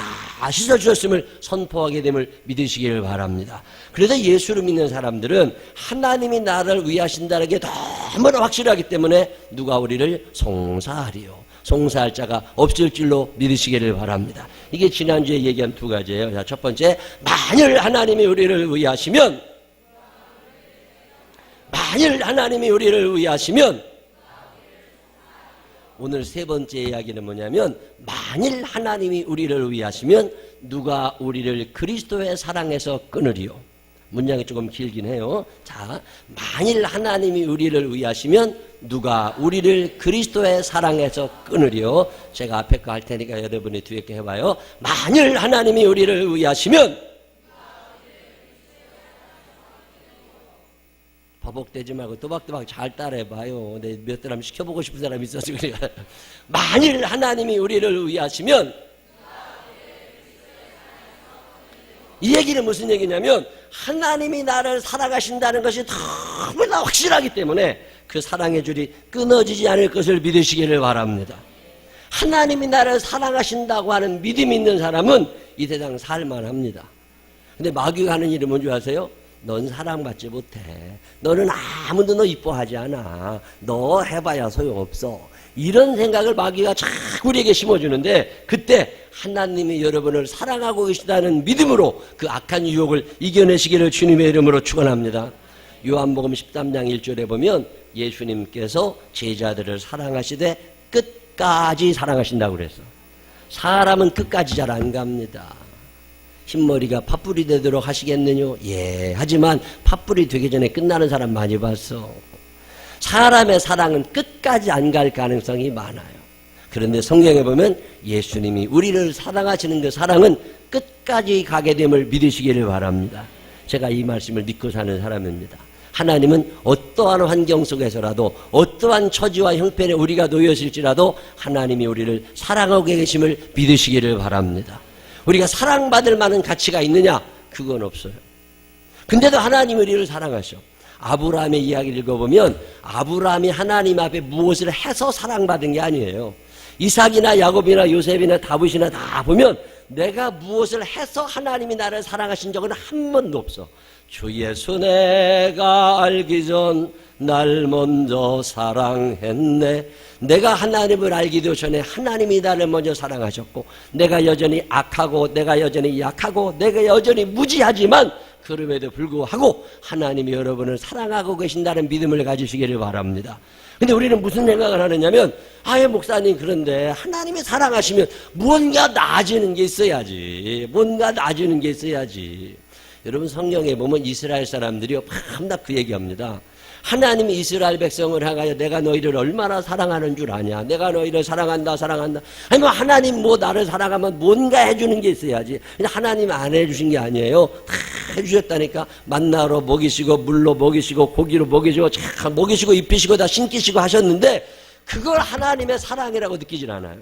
씻어주셨음을 선포하게 됨을 믿으시기를 바랍니다. 그래서 예수를 믿는 사람들은 하나님이 나를 위하신다는 게 너무나 확실하기 때문에 누가 우리를 송사하리요. 송사할 자가 없을 줄로 믿으시기를 바랍니다. 이게 지난주에 얘기한 두 가지예요. 자, 첫 번째, 만일 하나님이 우리를 위하시면, 만일 하나님이 우리를 위하시면, 오늘 세 번째 이야기는 뭐냐면, 만일 하나님이 우리를 위하시면 누가 우리를 그리스도의 사랑에서 끊으리요. 문장이 조금 길긴 해요. 자, 만일 하나님이 우리를 위하시면 누가 우리를 그리스도의 사랑에서 끊으리요. 제가 앞에 거 할 테니까 여러분이 뒤에 거 해봐요. 만일 하나님이 우리를 위하시면, 버벅대지 말고 또박또박 잘 따라해봐요. 내 몇 사람 시켜보고 싶은 사람이 있어서 그래요. 만일 하나님이 우리를 위하시면, 이 얘기는 무슨 얘기냐면 하나님이 나를 사랑하신다는 것이 너무나 확실하기 때문에 그 사랑의 줄이 끊어지지 않을 것을 믿으시기를 바랍니다. 하나님이 나를 사랑하신다고 하는 믿음이 있는 사람은 이 세상 살만합니다. 근데 마귀가 하는 일이 뭔지 아세요? 넌 사랑받지 못해. 너는 아무도 너 이뻐하지 않아. 너 해봐야 소용없어. 이런 생각을 마귀가 자꾸 우리에게 심어주는데 그때 하나님이 여러분을 사랑하고 계시다는 믿음으로 그 악한 유혹을 이겨내시기를 주님의 이름으로 축원합니다. 요한복음 13장 1절에 보면 예수님께서 제자들을 사랑하시되 끝까지 사랑하신다고 그랬어. 사람은 끝까지 잘 안 갑니다. 흰머리가 팥불이 되도록 하시겠느냐? 예. 하지만 팥불이 되기 전에 끝나는 사람 많이 봤어. 사람의 사랑은 끝까지 안 갈 가능성이 많아요. 그런데 성경에 보면 예수님이 우리를 사랑하시는 그 사랑은 끝까지 가게 됨을 믿으시기를 바랍니다. 제가 이 말씀을 믿고 사는 사람입니다. 하나님은 어떠한 환경 속에서라도 어떠한 처지와 형편에 우리가 놓여있을지라도 하나님이 우리를 사랑하고 계심을 믿으시기를 바랍니다. 우리가 사랑받을 만한 가치가 있느냐? 그건 없어요. 근데도 하나님이 우리를 사랑하셔. 아브라함의 이야기를 읽어보면 아브라함이 하나님 앞에 무엇을 해서 사랑받은 게 아니에요. 이삭이나 야곱이나 요셉이나 다윗이나 다 보면 내가 무엇을 해서 하나님이 나를 사랑하신 적은 한 번도 없어. 주 예수 내가 알기 전 날 먼저 사랑했네. 내가 하나님을 알기도 전에 하나님이 나를 먼저 사랑하셨고 내가 여전히 악하고 내가 여전히 약하고 내가 여전히 무지하지만 그럼에도 불구하고 하나님이 여러분을 사랑하고 계신다는 믿음을 가지시기를 바랍니다. 근데 우리는 무슨 생각을 하느냐면 아예 목사님 그런데 하나님이 사랑하시면 뭔가 나아지는 게 있어야지. 뭔가 나아지는 게 있어야지. 여러분 성경에 보면 이스라엘 사람들이요 밤낮 그 얘기합니다. 하나님이 이스라엘 백성을 향하여 내가 너희를 얼마나 사랑하는 줄 아냐. 내가 너희를 사랑한다. 아니 뭐 하나님 뭐 나를 사랑하면 뭔가 해주는 게 있어야지. 근데 하나님 안 해주신 게 아니에요. 다 해주셨다니까. 만나로 먹이시고 물로 먹이시고 고기로 먹이시고 참 먹이시고 입히시고 다 신기시고 하셨는데 그걸 하나님의 사랑이라고 느끼질 않아요.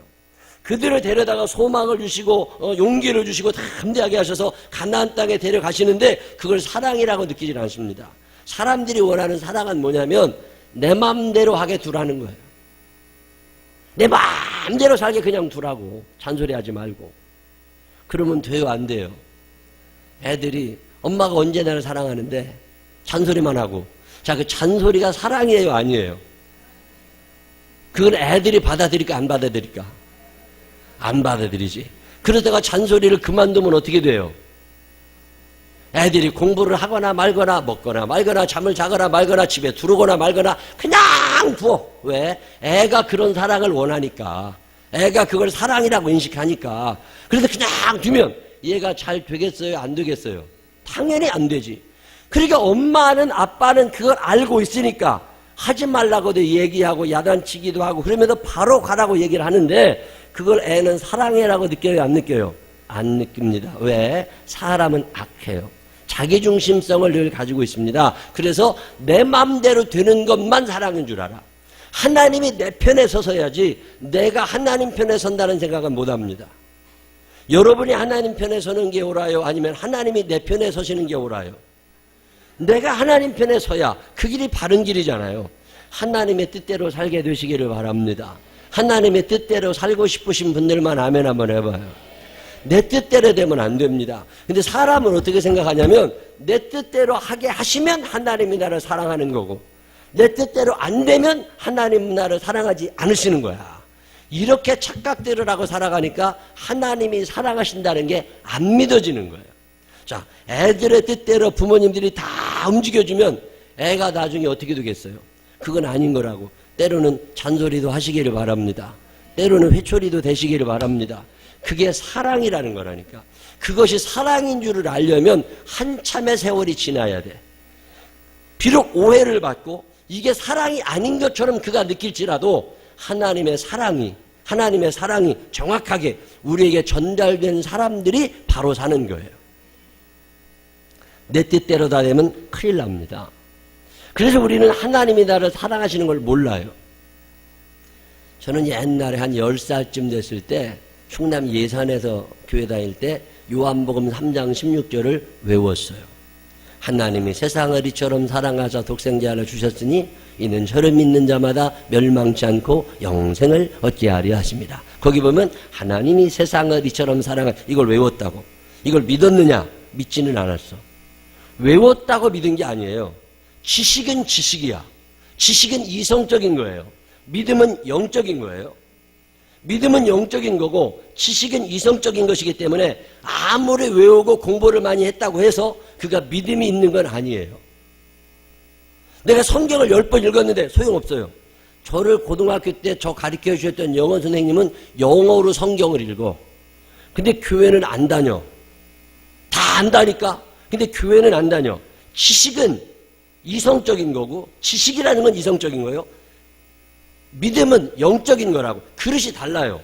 그들을 데려다가 소망을 주시고 용기를 주시고 다 함대하게 하셔서 가나안 땅에 데려가시는데 그걸 사랑이라고 느끼질 않습니다. 사람들이 원하는 사랑은 뭐냐면 내 마음대로 하게 두라는 거예요. 내 마음대로 살게 그냥 두라고. 잔소리하지 말고. 그러면 돼요 안 돼요? 애들이 엄마가 언제 나를 사랑하는데 잔소리만 하고. 자, 그 잔소리가 사랑이에요 아니에요? 그건 애들이 받아들일까 안 받아들일까? 안 받아들이지. 그러다가 잔소리를 그만두면 어떻게 돼요? 애들이 공부를 하거나 말거나 먹거나 말거나 잠을 자거나 말거나 집에 들어오거나 말거나 그냥 두어. 왜? 애가 그런 사랑을 원하니까. 애가 그걸 사랑이라고 인식하니까. 그래서 그냥 두면 얘가 잘 되겠어요? 안 되겠어요? 당연히 안 되지. 그러니까 엄마는 아빠는 그걸 알고 있으니까 하지 말라고도 얘기하고 야단치기도 하고 그러면서 바로 가라고 얘기를 하는데 그걸 애는 사랑해라고 느껴요? 안 느껴요? 안 느낍니다. 왜? 사람은 악해요. 자기중심성을 늘 가지고 있습니다. 그래서 내 맘대로 되는 것만 사랑인 줄 알아. 하나님이 내 편에 서서야지 내가 하나님 편에 선다는 생각은 못합니다. 여러분이 하나님 편에 서는 게 옳아요? 아니면 하나님이 내 편에 서시는 게 옳아요? 내가 하나님 편에 서야 그 길이 바른 길이잖아요. 하나님의 뜻대로 살게 되시기를 바랍니다. 하나님의 뜻대로 살고 싶으신 분들만 아멘 한번 해봐요. 내 뜻대로 되면 안 됩니다. 근데 사람은 어떻게 생각하냐면 내 뜻대로 하게 하시면 하나님이 나를 사랑하는 거고 내 뜻대로 안 되면 하나님 나를 사랑하지 않으시는 거야. 이렇게 착각들을 하고 살아가니까 하나님이 사랑하신다는 게 안 믿어지는 거예요. 자, 애들의 뜻대로 부모님들이 다 움직여주면 애가 나중에 어떻게 되겠어요? 그건 아닌 거라고. 때로는 잔소리도 하시기를 바랍니다. 때로는 회초리도 되시기를 바랍니다. 그게 사랑이라는 거라니까. 그것이 사랑인 줄을 알려면 한참의 세월이 지나야 돼. 비록 오해를 받고 이게 사랑이 아닌 것처럼 그가 느낄지라도 하나님의 사랑이 정확하게 우리에게 전달된 사람들이 바로 사는 거예요. 내 뜻대로 다 되면 큰일 납니다. 그래서 우리는 하나님이 나를 사랑하시는 걸 몰라요. 저는 옛날에 한 10살쯤 됐을 때 충남 예산에서 교회 다닐 때 요한복음 3장 16절을 외웠어요. 하나님이 세상을 이처럼 사랑하사 독생자를 주셨으니 이는 저를 믿는 자마다 멸망치 않고 영생을 얻게 하려 하십니다. 거기 보면 하나님이 세상을 이처럼 이걸 외웠다고. 이걸 믿었느냐? 믿지는 않았어. 외웠다고 믿은 게 아니에요. 지식은 지식이야. 지식은 이성적인 거예요. 믿음은 영적인 거예요. 믿음은 영적인 거고 지식은 이성적인 것이기 때문에 아무리 외우고 공부를 많이 했다고 해서 그가 믿음이 있는 건 아니에요. 내가 성경을 10번 읽었는데 소용없어요. 저를 고등학교 때 저 가르쳐 주셨던 영어 선생님은 영어로 성경을 읽어. 근데 교회는 안 다녀. 다 안다니까. 근데 교회는 안 다녀. 지식은 이성적인 거고 지식이라는 건 이성적인 거예요. 믿음은 영적인 거라고. 그릇이 달라요.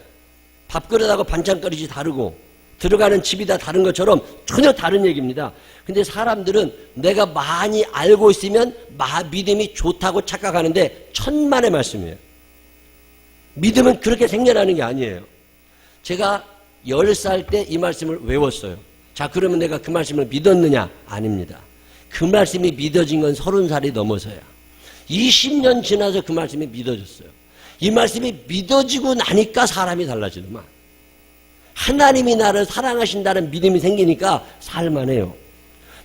밥그릇하고 반찬그릇이 다르고 들어가는 집이 다 다른 것처럼 전혀 다른 얘기입니다. 근데 사람들은 내가 많이 알고 있으면 믿음이 좋다고 착각하는데 천만의 말씀이에요. 믿음은 그렇게 생겨나는 게 아니에요. 제가 10살 때 이 말씀을 외웠어요. 자, 그러면 내가 그 말씀을 믿었느냐? 아닙니다. 그 말씀이 믿어진 건 30살이 넘어서야. 20년 지나서 그 말씀이 믿어졌어요. 이 말씀이 믿어지고 나니까 사람이 달라지더만. 하나님이 나를 사랑하신다는 믿음이 생기니까 살만해요.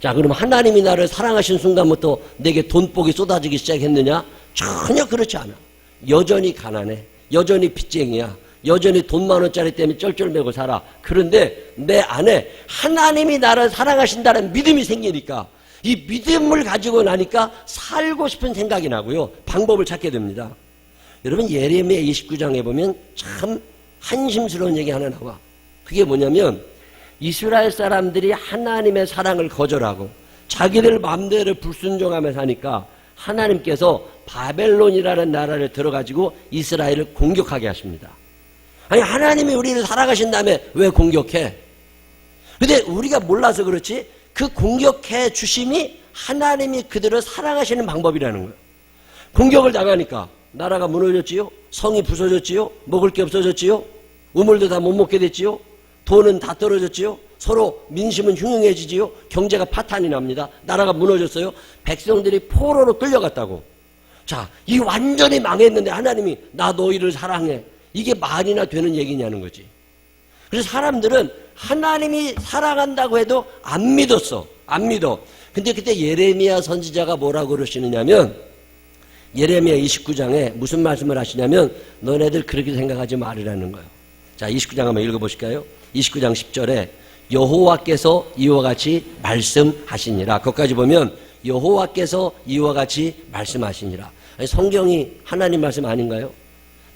자, 그럼 하나님이 나를 사랑하신 순간부터 내게 돈복이 쏟아지기 시작했느냐? 전혀 그렇지 않아. 여전히 가난해. 여전히 빚쟁이야. 여전히 돈 10,000원짜리 때문에 쩔쩔매고 살아. 그런데 내 안에 하나님이 나를 사랑하신다는 믿음이 생기니까 이 믿음을 가지고 나니까 살고 싶은 생각이 나고요. 방법을 찾게 됩니다. 여러분, 예레미야 29장에 보면 참 한심스러운 얘기 하나 나와. 그게 뭐냐면 이스라엘 사람들이 하나님의 사랑을 거절하고 자기들 마음대로 불순종하며 사니까 하나님께서 바벨론이라는 나라를 들어가지고 이스라엘을 공격하게 하십니다. 아니, 하나님이 우리를 사랑하신 다음에 왜 공격해? 근데 우리가 몰라서 그렇지 그 공격해 주심이 하나님이 그들을 사랑하시는 방법이라는 거예요. 공격을 당하니까 나라가 무너졌지요? 성이 부서졌지요? 먹을 게 없어졌지요? 우물도 다 못 먹게 됐지요? 돈은 다 떨어졌지요? 서로 민심은 흉흉해지지요? 경제가 파탄이 납니다. 나라가 무너졌어요. 백성들이 포로로 끌려갔다고. 자, 이 완전히 망했는데 하나님이 나 너희를 사랑해. 이게 말이나 되는 얘기냐는 거지. 그래서 사람들은 하나님이 사랑한다고 해도 안 믿었어. 안 믿어. 근데 그때 예레미야 선지자가 뭐라고 그러시느냐면 예레미야 29장에 무슨 말씀을 하시냐면 너네들 그렇게 생각하지 말으라는 거예요. 자, 29장 한번 읽어보실까요? 29장 10절에 여호와께서 이와 같이 말씀하시니라. 거기까지 보면 여호와께서 이와 같이 말씀하시니라. 아니, 성경이 하나님 말씀 아닌가요?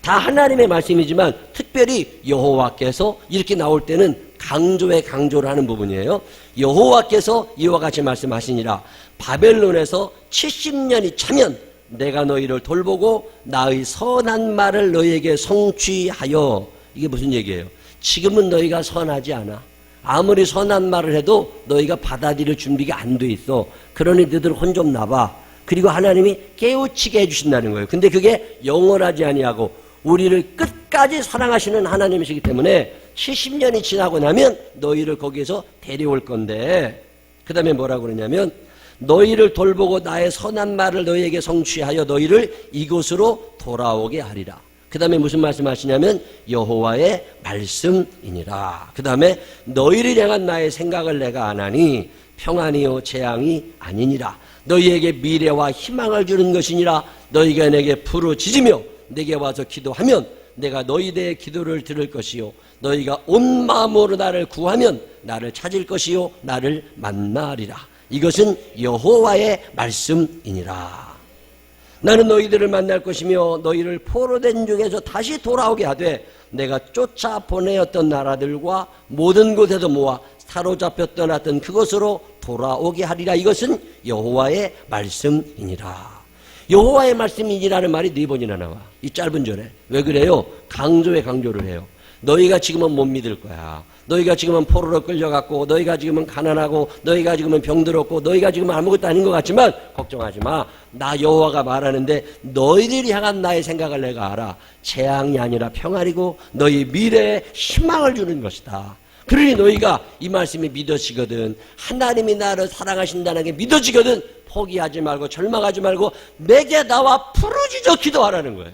다 하나님의 말씀이지만 특별히 여호와께서 이렇게 나올 때는 강조를 하는 부분이에요. 여호와께서 이와 같이 말씀하시니라. 바벨론에서 70년이 차면 내가 너희를 돌보고 나의 선한 말을 너희에게 성취하여. 이게 무슨 얘기예요? 지금은 너희가 선하지 않아. 아무리 선한 말을 해도 너희가 받아들일 준비가 안 돼 있어. 그러니 너희들 혼 좀 나봐. 그리고 하나님이 깨우치게 해주신다는 거예요. 근데 그게 영원하지 아니하고 우리를 끝까지 사랑하시는 하나님이시기 때문에 70년이 지나고 나면 너희를 거기에서 데려올 건데, 그 다음에 뭐라고 그러냐면 너희를 돌보고 나의 선한 말을 너희에게 성취하여 너희를 이곳으로 돌아오게 하리라. 그 다음에 무슨 말씀하시냐면 여호와의 말씀이니라. 그 다음에 너희를 향한 나의 생각을 내가 안 하니 평안이요 재앙이 아니니라. 너희에게 미래와 희망을 주는 것이니라. 너희가 내게 부르짖으며 내게 와서 기도하면 내가 너희들의 기도를 들을 것이요 너희가 온 마음으로 나를 구하면 나를 찾을 것이요 나를 만나리라. 이것은 여호와의 말씀이니라. 나는 너희들을 만날 것이며 너희를 포로된 중에서 다시 돌아오게 하되 내가 쫓아 보내었던 나라들과 모든 곳에도 모아 사로잡혀 떠났던 그곳으로 돌아오게 하리라. 이것은 여호와의 말씀이니라. 여호와의 말씀이니라는 말이 4번이나 나와. 이 짧은 절에. 왜 그래요? 강조를 해요. 너희가 지금은 못 믿을 거야. 너희가 지금은 포로로 끌려갔고 너희가 지금은 가난하고 너희가 지금은 병들었고 너희가 지금은 아무것도 아닌 것 같지만 걱정하지 마. 나 여호와가 말하는데 너희들이 향한 나의 생각을 내가 알아. 재앙이 아니라 평안이고 너희 미래에 희망을 주는 것이다. 그러니 너희가 이 말씀이 믿어지거든, 하나님이 나를 사랑하신다는 게 믿어지거든, 포기하지 말고 절망하지 말고 내게 나와 부르짖어 기도하라는 거예요.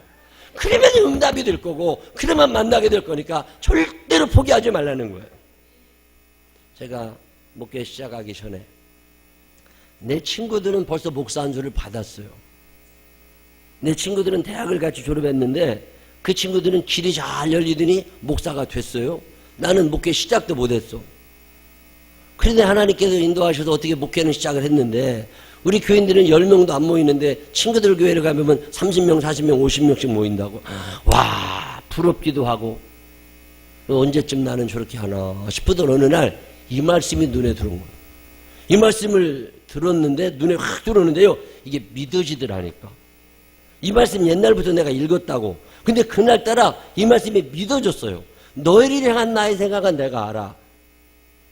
그러면 응답이 될 거고 그러면 만나게 될 거니까 절대로 포기하지 말라는 거예요. 제가 목회 시작하기 전에 내 친구들은 벌써 목사 안수를 받았어요. 내 친구들은 대학을 같이 졸업했는데 그 친구들은 길이 잘 열리더니 목사가 됐어요. 나는 목회 시작도 못했어. 그런데 하나님께서 인도하셔서 어떻게 목회는 시작을 했는데 우리 교인들은 10명도 안 모이는데 친구들 교회를 가면 30명, 40명, 50명씩 모인다고. 와, 부럽기도 하고 언제쯤 나는 저렇게 하나 싶었던 어느 날 이 말씀이 눈에 들어온 거예요. 이 말씀을 들었는데 눈에 확 들어오는데요. 이게 믿어지더라니까. 이 말씀 옛날부터 내가 읽었다고. 근데 그날따라 이 말씀이 믿어졌어요. 너희를 향한 나의 생각은 내가 알아.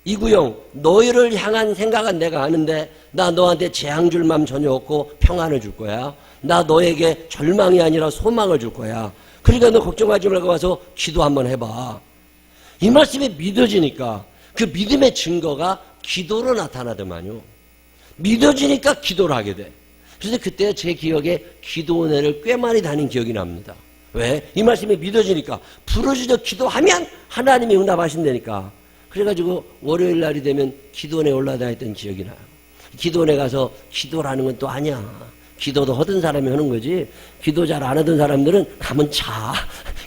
이구영, 너희를 향한 생각은 내가 아는데 나 너한테 재앙 줄 맘 전혀 없고 평안을 줄 거야. 나 너에게 절망이 아니라 소망을 줄 거야. 그러니까 너 걱정하지 말고 와서 기도 한번 해봐. 이 말씀이 믿어지니까 그 믿음의 증거가 기도로 나타나더만요. 믿어지니까 기도를 하게 돼. 그래서 그때 제 기억에 기도원회를 꽤 많이 다닌 기억이 납니다. 왜? 이 말씀이 믿어지니까 부르짖어 기도하면 하나님이 응답하신다니까. 그래가지고 월요일 날이 되면 기도원에 올라다녔던 기억이 나요. 기도원에 가서 기도라는 건 또 아니야. 기도도 하던 사람이 하는 거지. 기도 잘 안 하던 사람들은 가면 자.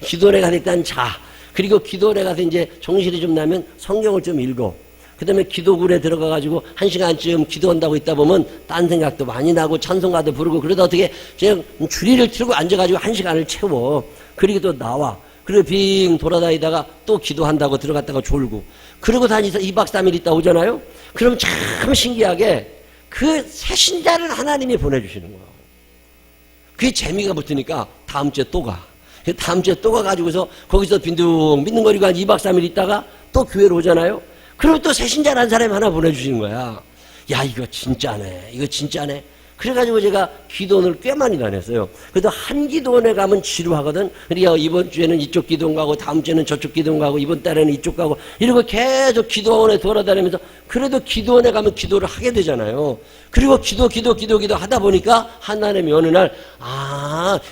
기도원에 가서 일단 자. 그리고 기도원에 가서 이제 정신이 좀 나면 성경을 좀 읽어. 그 다음에 기도굴에 들어가가지고 1시간쯤 기도한다고 있다 보면 딴 생각도 많이 나고 찬송가도 부르고 그러다 어떻게 그냥 주리를 틀고 앉아가지고 1시간을 채워. 그리고 또 나와. 그리고 빙 돌아다니다가 또 기도한다고 들어갔다가 졸고. 그러고 다니서 2박 3일 있다 오잖아요? 그럼 참 신기하게 그 새신자를 하나님이 보내주시는 거예요. 그게 재미가 붙으니까 다음 주에 또 가. 다음 주에 또 가가지고서 거기서 빈둥빈둥거리고 한 2박 3일 있다가 또 교회로 오잖아요? 그럼 또 새신자라는 사람이 하나 보내주시는 거야. 야, 이거 진짜네. 이거 진짜네. 그래가지고 제가 기도원을 꽤 많이 다녔어요. 그래도 한 기도원에 가면 지루하거든. 그러니까 이번 주에는 이쪽 기도원 가고 다음 주에는 저쪽 기도원 가고 이번 달에는 이쪽 가고 이러고 계속 기도원에 돌아다니면서 그래도 기도원에 가면 기도를 하게 되잖아요. 그리고 기도 하다 보니까 하나님이 어느 날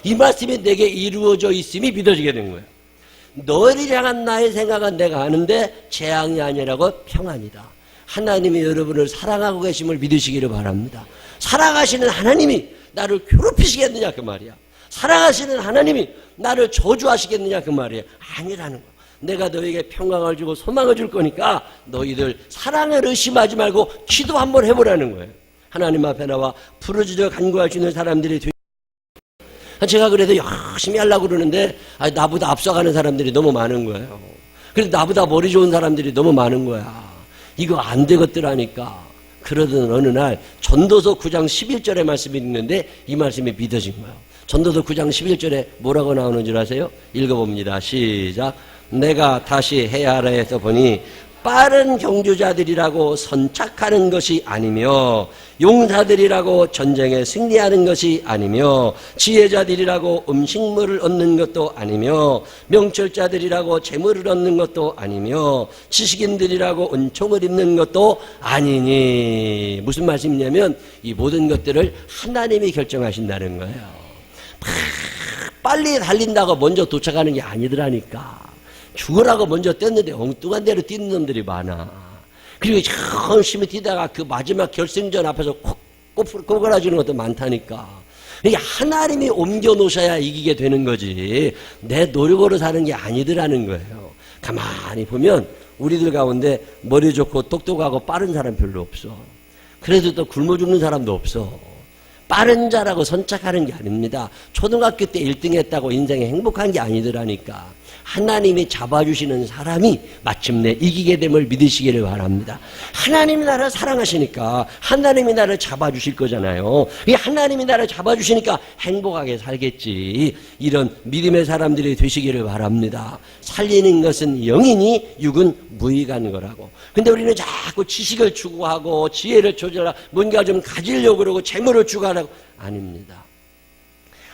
이 말씀이 내게 이루어져 있음이 믿어지게 된 거예요. 너희를 향한 나의 생각은 내가 아는데 재앙이 아니라고 평안이다. 하나님이 여러분을 사랑하고 계심을 믿으시기를 바랍니다. 사랑하시는 하나님이 나를 괴롭히시겠느냐 그 말이야. 사랑하시는 하나님이 나를 저주하시겠느냐 그 말이야. 아니라는 거야. 내가 너에게 평강을 주고 소망을 줄 거니까 너희들 사랑을 의심하지 말고 기도 한번 해보라는 거예요. 하나님 앞에 나와 부르짖어 간구할 수 있는 사람들이 제가 그래도 열심히 하려고 그러는데 나보다 앞서가는 사람들이 너무 많은 거예요. 그래서 나보다 머리 좋은 사람들이 너무 많은 거야. 이거 안 되겠더라니까. 그러던 어느 날 전도서 9장 11절의 말씀이 있는데 이 말씀이 믿어진 거예요. 전도서 9장 11절에 뭐라고 나오는 줄 아세요? 읽어봅니다. 시작. 내가 다시 해 아래에서 보니 빠른 경주자들이라고 선착하는 것이 아니며 용사들이라고 전쟁에 승리하는 것이 아니며 지혜자들이라고 음식물을 얻는 것도 아니며 명철자들이라고 재물을 얻는 것도 아니며 지식인들이라고 은총을 입는 것도 아니니. 무슨 말씀이냐면 이 모든 것들을 하나님이 결정하신다는 거예요. 빨리 달린다고 먼저 도착하는 게 아니더라니까. 죽으라고 먼저 뛰었는데 엉뚱한 데로 뛰는 놈들이 많아. 그리고 열심히 뛰다가 그 마지막 결승전 앞에서 꼬꾸라지는 것도 많다니까. 이게 하나님이 옮겨 놓으셔야 이기게 되는 거지 내 노력으로 사는 게 아니더라는 거예요. 가만히 보면 우리들 가운데 머리 좋고 똑똑하고 빠른 사람 별로 없어. 그래도 또 굶어 죽는 사람도 없어. 빠른 자라고 선착하는 게 아닙니다. 초등학교 때 1등 했다고 인생에 행복한 게 아니더라니까. 하나님이 잡아주시는 사람이 마침내 이기게 됨을 믿으시기를 바랍니다. 하나님이 나를 사랑하시니까 하나님이 나를 잡아주실 거잖아요. 이 하나님이 나를 잡아주시니까 행복하게 살겠지. 이런 믿음의 사람들이 되시기를 바랍니다. 살리는 것은 영이니 육은 무익한 거라고. 근데 우리는 자꾸 지식을 추구하고 지혜를 조절하고 뭔가 좀 가지려고 그러고 재물을 추구하라고. 아닙니다.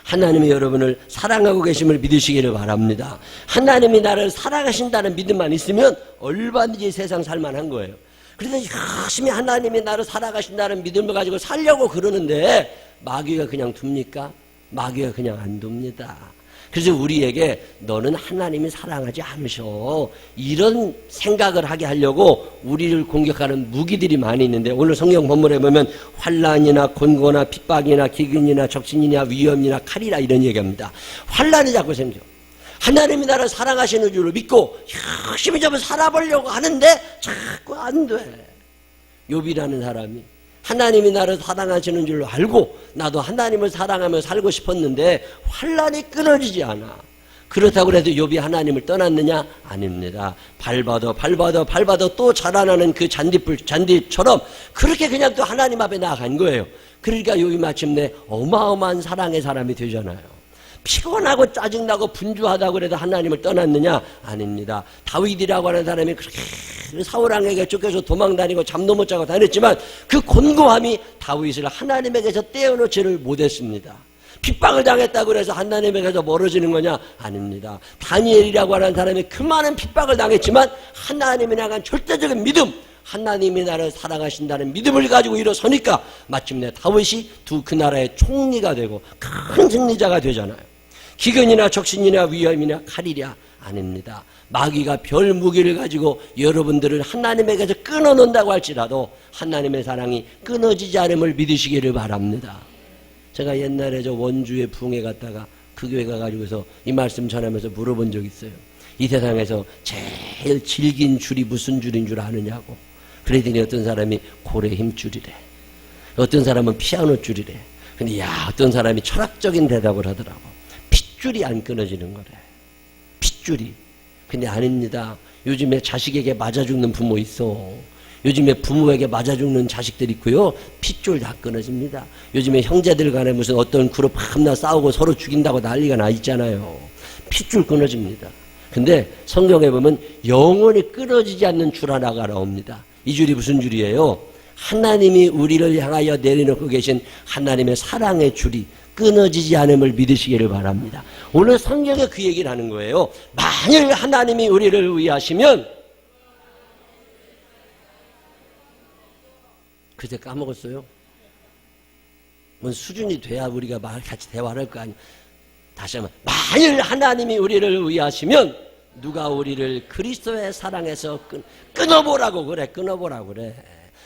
하나님이 여러분을 사랑하고 계심을 믿으시기를 바랍니다. 하나님이 나를 사랑하신다는 믿음만 있으면 얼마든지 세상 살만한 거예요. 그래서 열심히 하나님이 나를 사랑하신다는 믿음을 가지고 살려고 그러는데 마귀가 그냥 둡니까? 마귀가 그냥 안 둡니다. 그래서 우리에게 너는 하나님이 사랑하지 않으셔 이런 생각을 하게 하려고 우리를 공격하는 무기들이 많이 있는데 오늘 성경 본문에 보면 환난이나 곤고나 핍박이나 기근이나 적신이나 위험이나 칼이라 이런 얘기합니다. 환난이 자꾸 생겨. 하나님이 나를 사랑하시는 줄을 믿고 열심히 좀 살아보려고 하는데 자꾸 안 돼. 욥이라는 사람이 하나님이 나를 사랑하시는 줄 알고 나도 하나님을 사랑하며 살고 싶었는데 환난이 끊어지지 않아. 그렇다고 해서 욥이 하나님을 떠났느냐? 아닙니다. 밟아도 또 자라나는 그 잔디처럼 그렇게 그냥 또 하나님 앞에 나아간 거예요. 그러니까 욥이 마침내 어마어마한 사랑의 사람이 되잖아요. 피곤하고 짜증나고 분주하다고 그래도 하나님을 떠났느냐? 아닙니다. 다윗이라고 하는 사람이 그렇게 사울왕에게 쫓겨서 도망다니고 잠도 못 자고 다녔지만 그 곤고함이 다윗을 하나님에게서 떼어놓지를 못했습니다. 핍박을 당했다고 해서 하나님에게서 멀어지는 거냐? 아닙니다. 다니엘이라고 하는 사람이 그 많은 핍박을 당했지만 하나님에 대한 절대적인 믿음, 하나님이 나를 사랑하신다는 믿음을 가지고 일어서니까 마침내 다윗이 그 나라의 총리가 되고 큰 승리자가 되잖아요. 기근이나 적신이나 위험이나 칼이랴? 아닙니다. 마귀가 별 무기를 가지고 여러분들을 하나님에게서 끊어놓는다고 할지라도 하나님의 사랑이 끊어지지 않음을 믿으시기를 바랍니다. 제가 옛날에 저 원주에 부흥회 갔다가 그 교회 가가지고서 이 말씀 전하면서 물어본 적 있어요. 이 세상에서 제일 질긴 줄이 무슨 줄인 줄 아느냐고. 그랬더니 어떤 사람이 고래 힘줄이래. 어떤 사람은 피아노 줄이래. 근데 어떤 사람이 철학적인 대답을 하더라고. 핏줄이 안 끊어지는 거래. 핏줄이. 근데 아닙니다. 요즘에 자식에게 맞아 죽는 부모 있어. 요즘에 부모에게 맞아 죽는 자식들 있고요. 핏줄 다 끊어집니다. 요즘에 형제들 간에 무슨 어떤 그룹 밤낮 싸우고 서로 죽인다고 난리가 나 있잖아요. 핏줄 끊어집니다. 근데 성경에 보면 영원히 끊어지지 않는 줄 하나가 나옵니다. 이 줄이 무슨 줄이에요? 하나님이 우리를 향하여 내려놓고 계신 하나님의 사랑의 줄이 끊어지지 않음을 믿으시기를 바랍니다. 오늘 성경에 그 얘기를 하는 거예요. 만일 하나님이 우리를 위하시면, 그때 까먹었어요? 뭔 수준이 돼야 우리가 같이 대화를 할 거 아니에요. 다시 한번, 만일 하나님이 우리를 위하시면 누가 우리를 그리스도의 사랑에서 끊어보라고 그래. 끊어보라고 그래.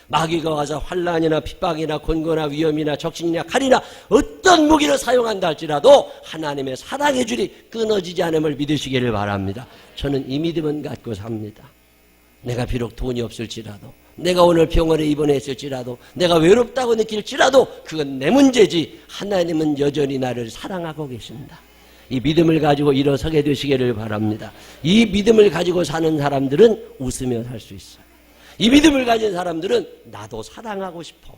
마귀가 와서 환난이나 핍박이나 곤고나 위험이나 적신이나 칼이나 어떤 무기를 사용한다 할지라도 하나님의 사랑의 줄이 끊어지지 않음을 믿으시기를 바랍니다. 저는 이 믿음은 갖고 삽니다. 내가 비록 돈이 없을지라도, 내가 오늘 병원에 입원했을지라도, 내가 외롭다고 느낄지라도 그건 내 문제지 하나님은 여전히 나를 사랑하고 계십니다. 이 믿음을 가지고 일어서게 되시기를 바랍니다. 이 믿음을 가지고 사는 사람들은 웃으며 살 수 있어요. 이 믿음을 가진 사람들은 나도 사랑하고 싶어.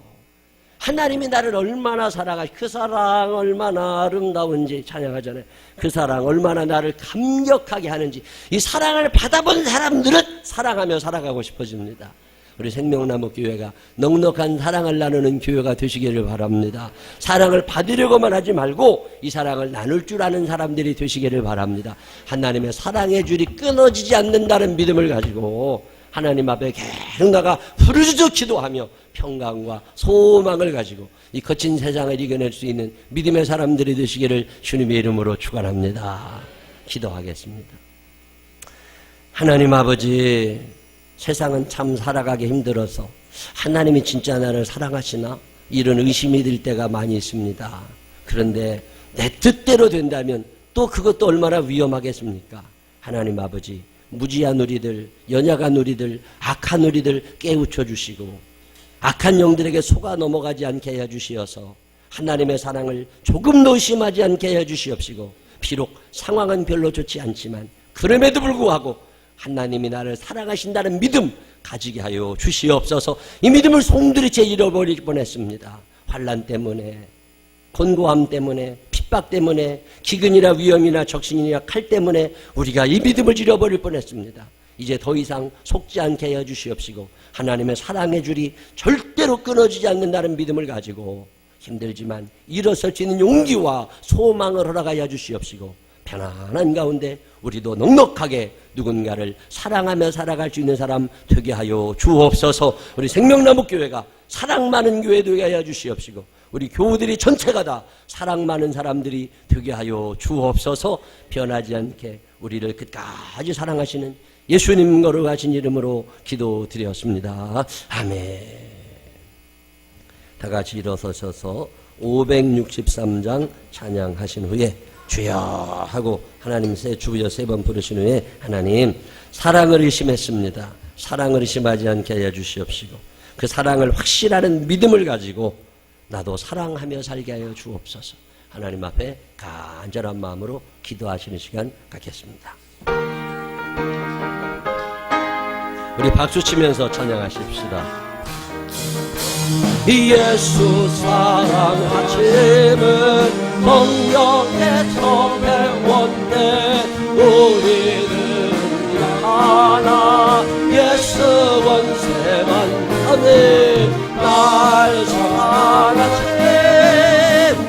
하나님이 나를 얼마나 사랑하시, 그 사랑 얼마나 아름다운지 찬양하잖아요. 그 사랑 얼마나 나를 감격하게 하는지, 이 사랑을 받아본 사람들은 사랑하며 살아가고 싶어집니다. 우리 생명나무 교회가 넉넉한 사랑을 나누는 교회가 되시기를 바랍니다. 사랑을 받으려고만 하지 말고 이 사랑을 나눌 줄 아는 사람들이 되시기를 바랍니다. 하나님의 사랑의 줄이 끊어지지 않는다는 믿음을 가지고 하나님 앞에 계속 나가 부르짖어 기도하며 평강과 소망을 가지고 이 거친 세상을 이겨낼 수 있는 믿음의 사람들이 되시기를 주님의 이름으로 축원합니다. 기도하겠습니다. 하나님 아버지, 세상은 참 살아가기 힘들어서 하나님이 진짜 나를 사랑하시나? 이런 의심이 들 때가 많이 있습니다. 그런데 내 뜻대로 된다면 또 그것도 얼마나 위험하겠습니까? 하나님 아버지, 무지한 우리들, 연약한 우리들, 악한 우리들 깨우쳐 주시고 악한 영들에게 속아 넘어가지 않게 해주시어서 하나님의 사랑을 조금도 의심하지 않게 해주시옵시고, 비록 상황은 별로 좋지 않지만 그럼에도 불구하고 하나님이 나를 사랑하신다는 믿음 가지게 하여 주시옵소서. 이 믿음을 송두리째 잃어버릴 뻔했습니다. 환난 때문에, 곤고함 때문에, 핍박 때문에, 기근이나 위험이나 적신이나 칼 때문에 우리가 이 믿음을 잃어버릴 뻔했습니다. 이제 더 이상 속지 않게 해 주시옵시고 하나님의 사랑의 줄이 절대로 끊어지지 않는다는 믿음을 가지고 힘들지만 일어설 수 있는 용기와 소망을 허락하여 주시옵시고 편안한 가운데 우리도 넉넉하게 누군가를 사랑하며 살아갈 수 있는 사람 되게 하여 주옵소서. 우리 생명나무 교회가 사랑 많은 교회 되게 하여 주시옵시고 우리 교우들이 전체가 다 사랑 많은 사람들이 되게 하여 주옵소서. 변하지 않게 우리를 끝까지 사랑하시는 예수님 거룩하신 이름으로 기도드렸습니다. 아멘. 다 같이 일어서셔서 563장 찬양하신 후에 주여 하고 하나님 주여 세 번 부르신 후에 하나님 사랑을 의심했습니다. 사랑을 의심하지 않게 하여 주시옵시고 그 사랑을 확실하는 믿음을 가지고 나도 사랑하며 살게 하여 주옵소서. 하나님 앞에 간절한 마음으로 기도하시는 시간 갖겠습니다. 우리 박수 치면서 찬양하십시다. 예수 사랑하심은 성경에서 배웠네. 우리는 하나 예수 원세만 하네. 날 사랑하신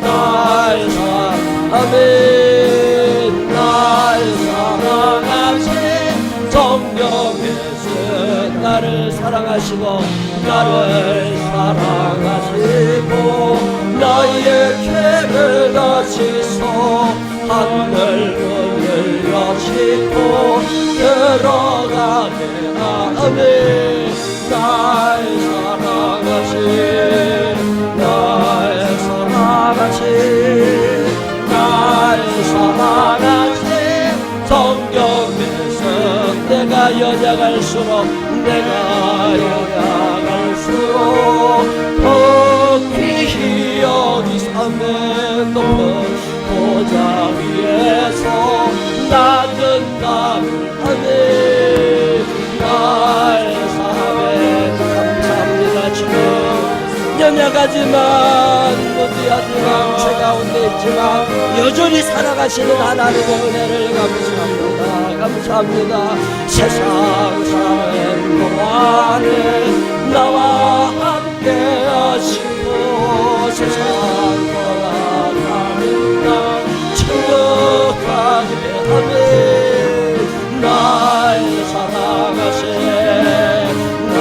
날 사랑하네. 날 사랑하신 성경에서 나를 사랑하시고 나를 사랑하시고 나의 죄를 다시소 하늘 문을 여시고 들어가게 하네. 날 사랑하신 날 사랑하신 날 사랑하신 성경에서 내가 연약할수록 내가 연약할수록 더 귀히 여기 삶의 높은 보좌 위에서 낮은 나를 하네. 날 사랑해 감사합니다. 주님 연약하지만 무지하지만 죄 가운데 있지만 여전히 살아가시는 하나님의 은혜를 감사합니다. 감사합니다. 세상 사는 동안에 나와 함께 하시고 세상 돌아가는 날 즐겁게 하네. 날 사랑하신 날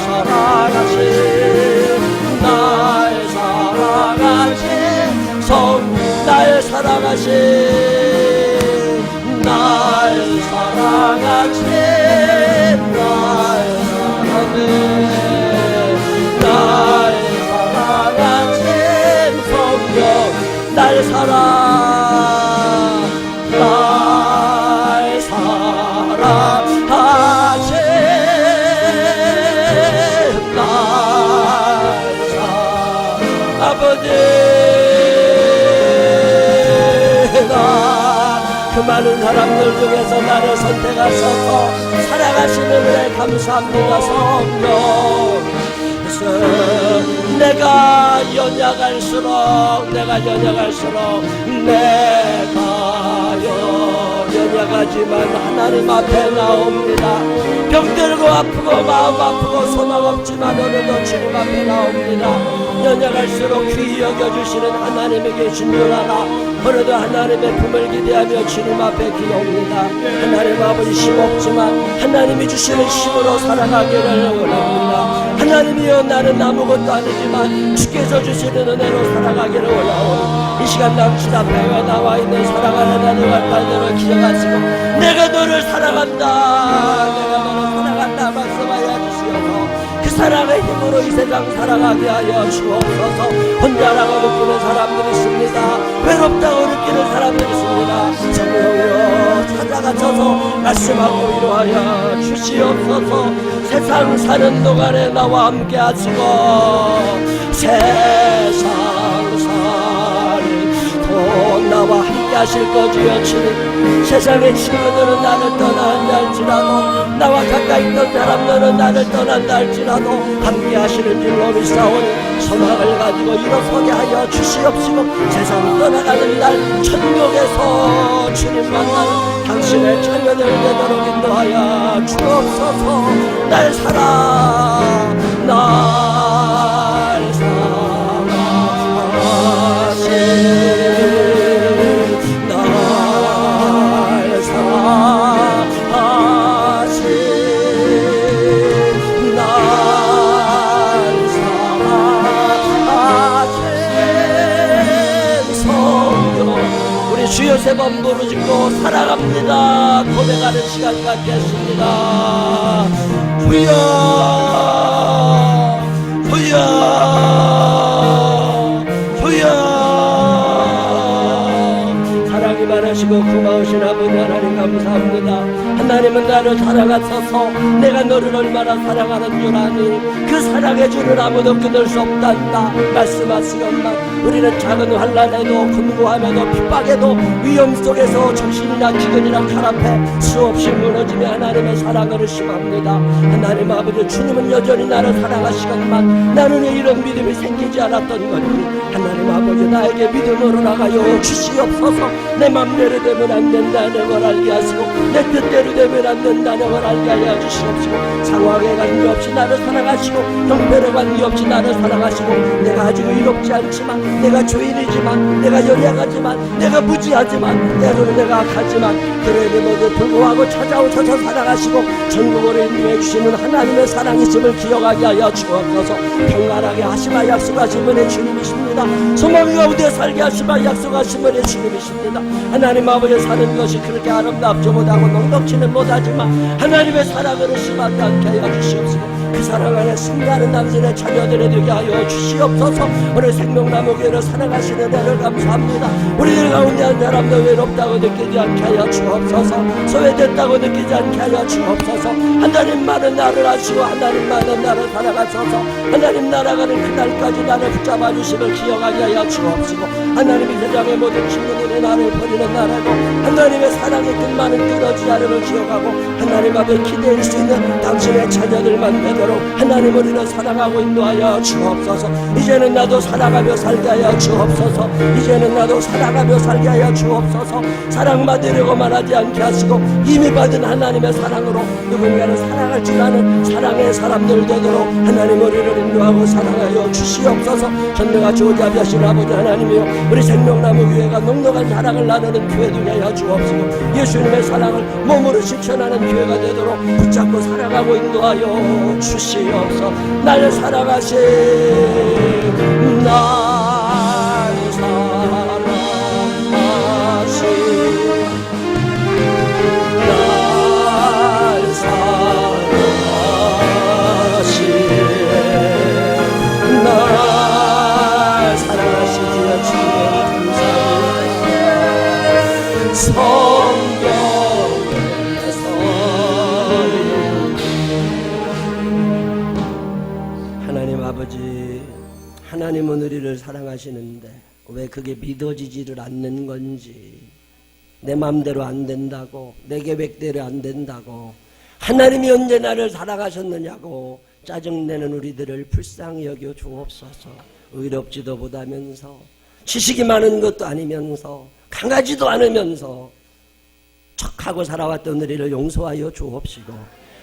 사랑하신 날 사랑하신 날 사랑하신 날 사랑하신 날 사랑해 날 사랑하신 성령 날 사랑 날 사랑하신 날 사랑 아버지 그 많은 사람들 중에서 나를 선택하셔서 살아가시는 은혜 감사합니다. 성령 내가 연약할수록 내가 연약하지만 하나님 앞에 나옵니다. 병들고 아프고 마음 아프고 소망 없지만 오늘도 주님 앞에 나옵니다. 연약할수록 귀히 여겨주시는 하나님이 계신 줄 알아 오늘도 하나님의 품을 기대하며 주님 앞에 기도합니다. 하나님 아버지 힘 없지만 하나님이 주시는 힘으로 살아가기를 원합니다. 하나님이여 나는 아무것도 아니지만 주께서 주시는 은혜로 살아가기를 원하오니 이 시간 당신 앞에 나와 있는 사랑하는 하나님과 딸들을 기억하시고 내가 너를 사랑한다 말씀하여 주시옵소서. 그 사랑의 힘으로 이 세상 살아가게 하여 주옵소서. 혼자라고 느끼는 사람들이 있습니다. 외롭다고 느끼는 사람들이 있습니다. 성령이여 찾아가셔서 말씀하고 위로하여 주시옵소서. 세상 사는 동안에 나와 함께 하시고 세상 살이 나와 함께 하실 거지요 주님. 세상의 친구들은 나를 떠난다 할지라도 나와 가까이 있던 사람들은 나를 떠난다 할지라도 함께 하시는 줄로 믿사오니 소망을 가지고 일어서게 하여 주시옵시고 세상 떠나가는 날 천국에서 주님 만나는 당신의 자녀들 되도록 인도하여 주옵소서. 날 사랑 날 사랑하시 주여 세 번 부르짖고 사랑합니다 고백하는 시간 갖겠습니다. 주여 주여 주여. 사랑이 많으시고 고마우신 아버지 하나님 감사합니다. 하나님은 나를 사랑하셔서 내가 너를 얼마나 사랑하는 줄 아니 그 사랑의 줄을 아무도 끊을 수 없단다 말씀하시건만 우리는 작은 환난에도 금고하며도 핍박에도 위험 속에서 정신이나 기근이나 칼 앞에 수없이 무너지며 하나님의 사랑을 의심합니다. 하나님 아버지 주님은 여전히 나를 사랑하시건만 나는 왜 이런 믿음이 생기지 않았던 건지 하나님 아버지 나에게 믿음으로 나가요 주시옵소서. 내 맘대로 되면 안 된다는 걸 알게 하시고 내 뜻대로 되면 안 된다는 걸 알게 하여 주시옵시고 상황에 관계없이 나를 사랑하시고 형편에 관계없이 나를 사랑하시고 내가 아직 의롭지 않지만 내가 죄인이지만 내가 연약하지만 내가 무지하지만 때로는 내가 악하지만 그래도 불구하고 찾아오셔서 사랑하시고 전국으로 인도해 주시는 하나님의 사랑이심을 기억하게 하여 주옵소서. 평안하게 하시마 약속하신 분의 주님이십니다. 소망 가운데 살게 하시마 약속하신 분의 주님이십니다. 하나님 아버지 사는 것이 그렇게 아름답지 못하고 넉넉지는 못하지만 하나님의 사랑을 의심하지 않게 하여 주시옵시고 그 사랑 안에 승리하는 당신의 자녀들이 되게 하여 주시옵소서. 오늘 생명나무 교회를 사랑하시는 데를 감사합니다. 우리들 가운데 한 사람도 외롭다고 느끼지 않게 하여 주옵소서. 소외됐다고 느끼지 않게 하여 주옵소서. 하나님만은 나를 아시고 하나님만은 나를 사랑하셔서 하나님 날아가는 그날까지 나를 붙잡아 주심을 기억하게 하여 주옵시고 하나님이 세상의 모든 친구들이 나를 버리는 날에도 하나님의 사랑의 끝만은 끊어지지 않음을 기억하고 하나님 앞에 기대할 수 있는 당신의 자녀들만 되도록 하나님 우리를 사랑하고 인도하여 주옵소서. 이제는 나도 사랑하며 살게 하여 주옵소서. 이제는 나도 사랑하며 살게 하여 주옵소서. 사랑받으려고만 하지 않게 하시고 이미 받은 하나님의 사랑으로 누군가를 사랑할 줄 아는 사랑의 사람들 되도록 하나님 우리를 인도하고 사랑하여 주시옵소서. 전능하 조자비하신 아버지 하나님이여 우리 생명나무 교회가 넉넉한 사랑을 나누는 교회 되게 하여 주옵시고 예수님의 사랑을 몸으로 실천하는 교회가 되도록 붙잡고 사랑하고 인도하여 주시옵소서. 날 사랑하신 날 사랑하신 날 사랑하신 날 사랑하신 주여 감사합니다. 성경에서 하나님 아버지 하나님은 우리를 사랑하시는데 왜 그게 믿어지지를 않는 건지 내 맘대로 안 된다고 내 계획대로 안 된다고 하나님이 언제 나를 사랑하셨느냐고 짜증내는 우리들을 불쌍히 여겨 주옵소서. 의롭지도 못하면서 지식이 많은 것도 아니면서 강하지도 않으면서 척하고 살아왔던 우리를 용서하여 주옵시고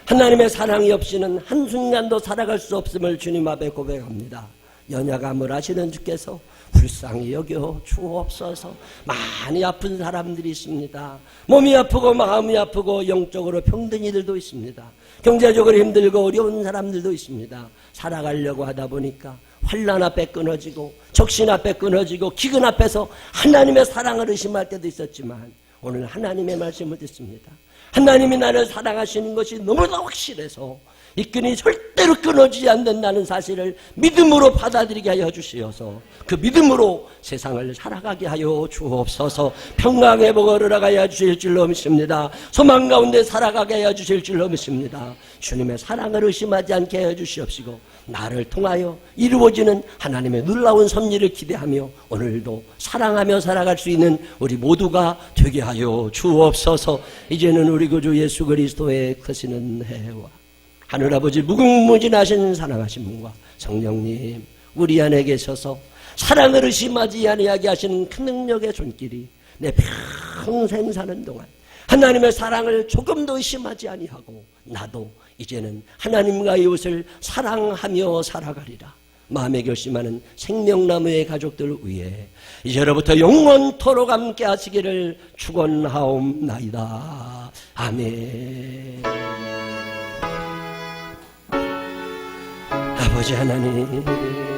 하나님의 사랑이 없이는 한순간도 살아갈 수 없음을 주님 앞에 고백합니다. 연약함을 아시는 주께서 불쌍히 여겨 주옵소서. 많이 아픈 사람들이 있습니다. 몸이 아프고 마음이 아프고 영적으로 병든 이들도 있습니다. 경제적으로 힘들고 어려운 사람들도 있습니다. 살아가려고 하다 보니까 환난 앞에 끊어지고 적신 앞에 끊어지고 기근 앞에서 하나님의 사랑을 의심할 때도 있었지만 오늘 하나님의 말씀을 듣습니다. 하나님이 나를 사랑하시는 것이 너무나 확실해서 이 끈이 절대로 끊어지지 않는다는 사실을 믿음으로 받아들이게 하여 주시어서 그 믿음으로 세상을 살아가게 하여 주옵소서. 평강의 복을 허락하여 주실 줄로 믿습니다. 소망 가운데 살아가게 하여 주실 줄로 믿습니다. 주님의 사랑을 의심하지 않게 하여 주시옵시고 나를 통하여 이루어지는 하나님의 놀라운 섭리를 기대하며 오늘도 사랑하며 살아갈 수 있는 우리 모두가 되게 하여 주옵소서. 이제는 우리 구주 예수 그리스도의 크시는 해와 하늘아버지 무궁무진하신 사랑하신 분과 성령님 우리 안에 계셔서 사랑을 의심하지 아니하게 하시는 큰 능력의 손길이 내 평생 사는 동안 하나님의 사랑을 조금도 의심하지 아니하고 나도 이제는 하나님과 이웃을 사랑하며 살아가리라 마음에 결심하는 생명나무의 가족들 위해 이제로부터 영원토록 함께 하시기를 축원하옵나이다. 아멘. 아버지 하나님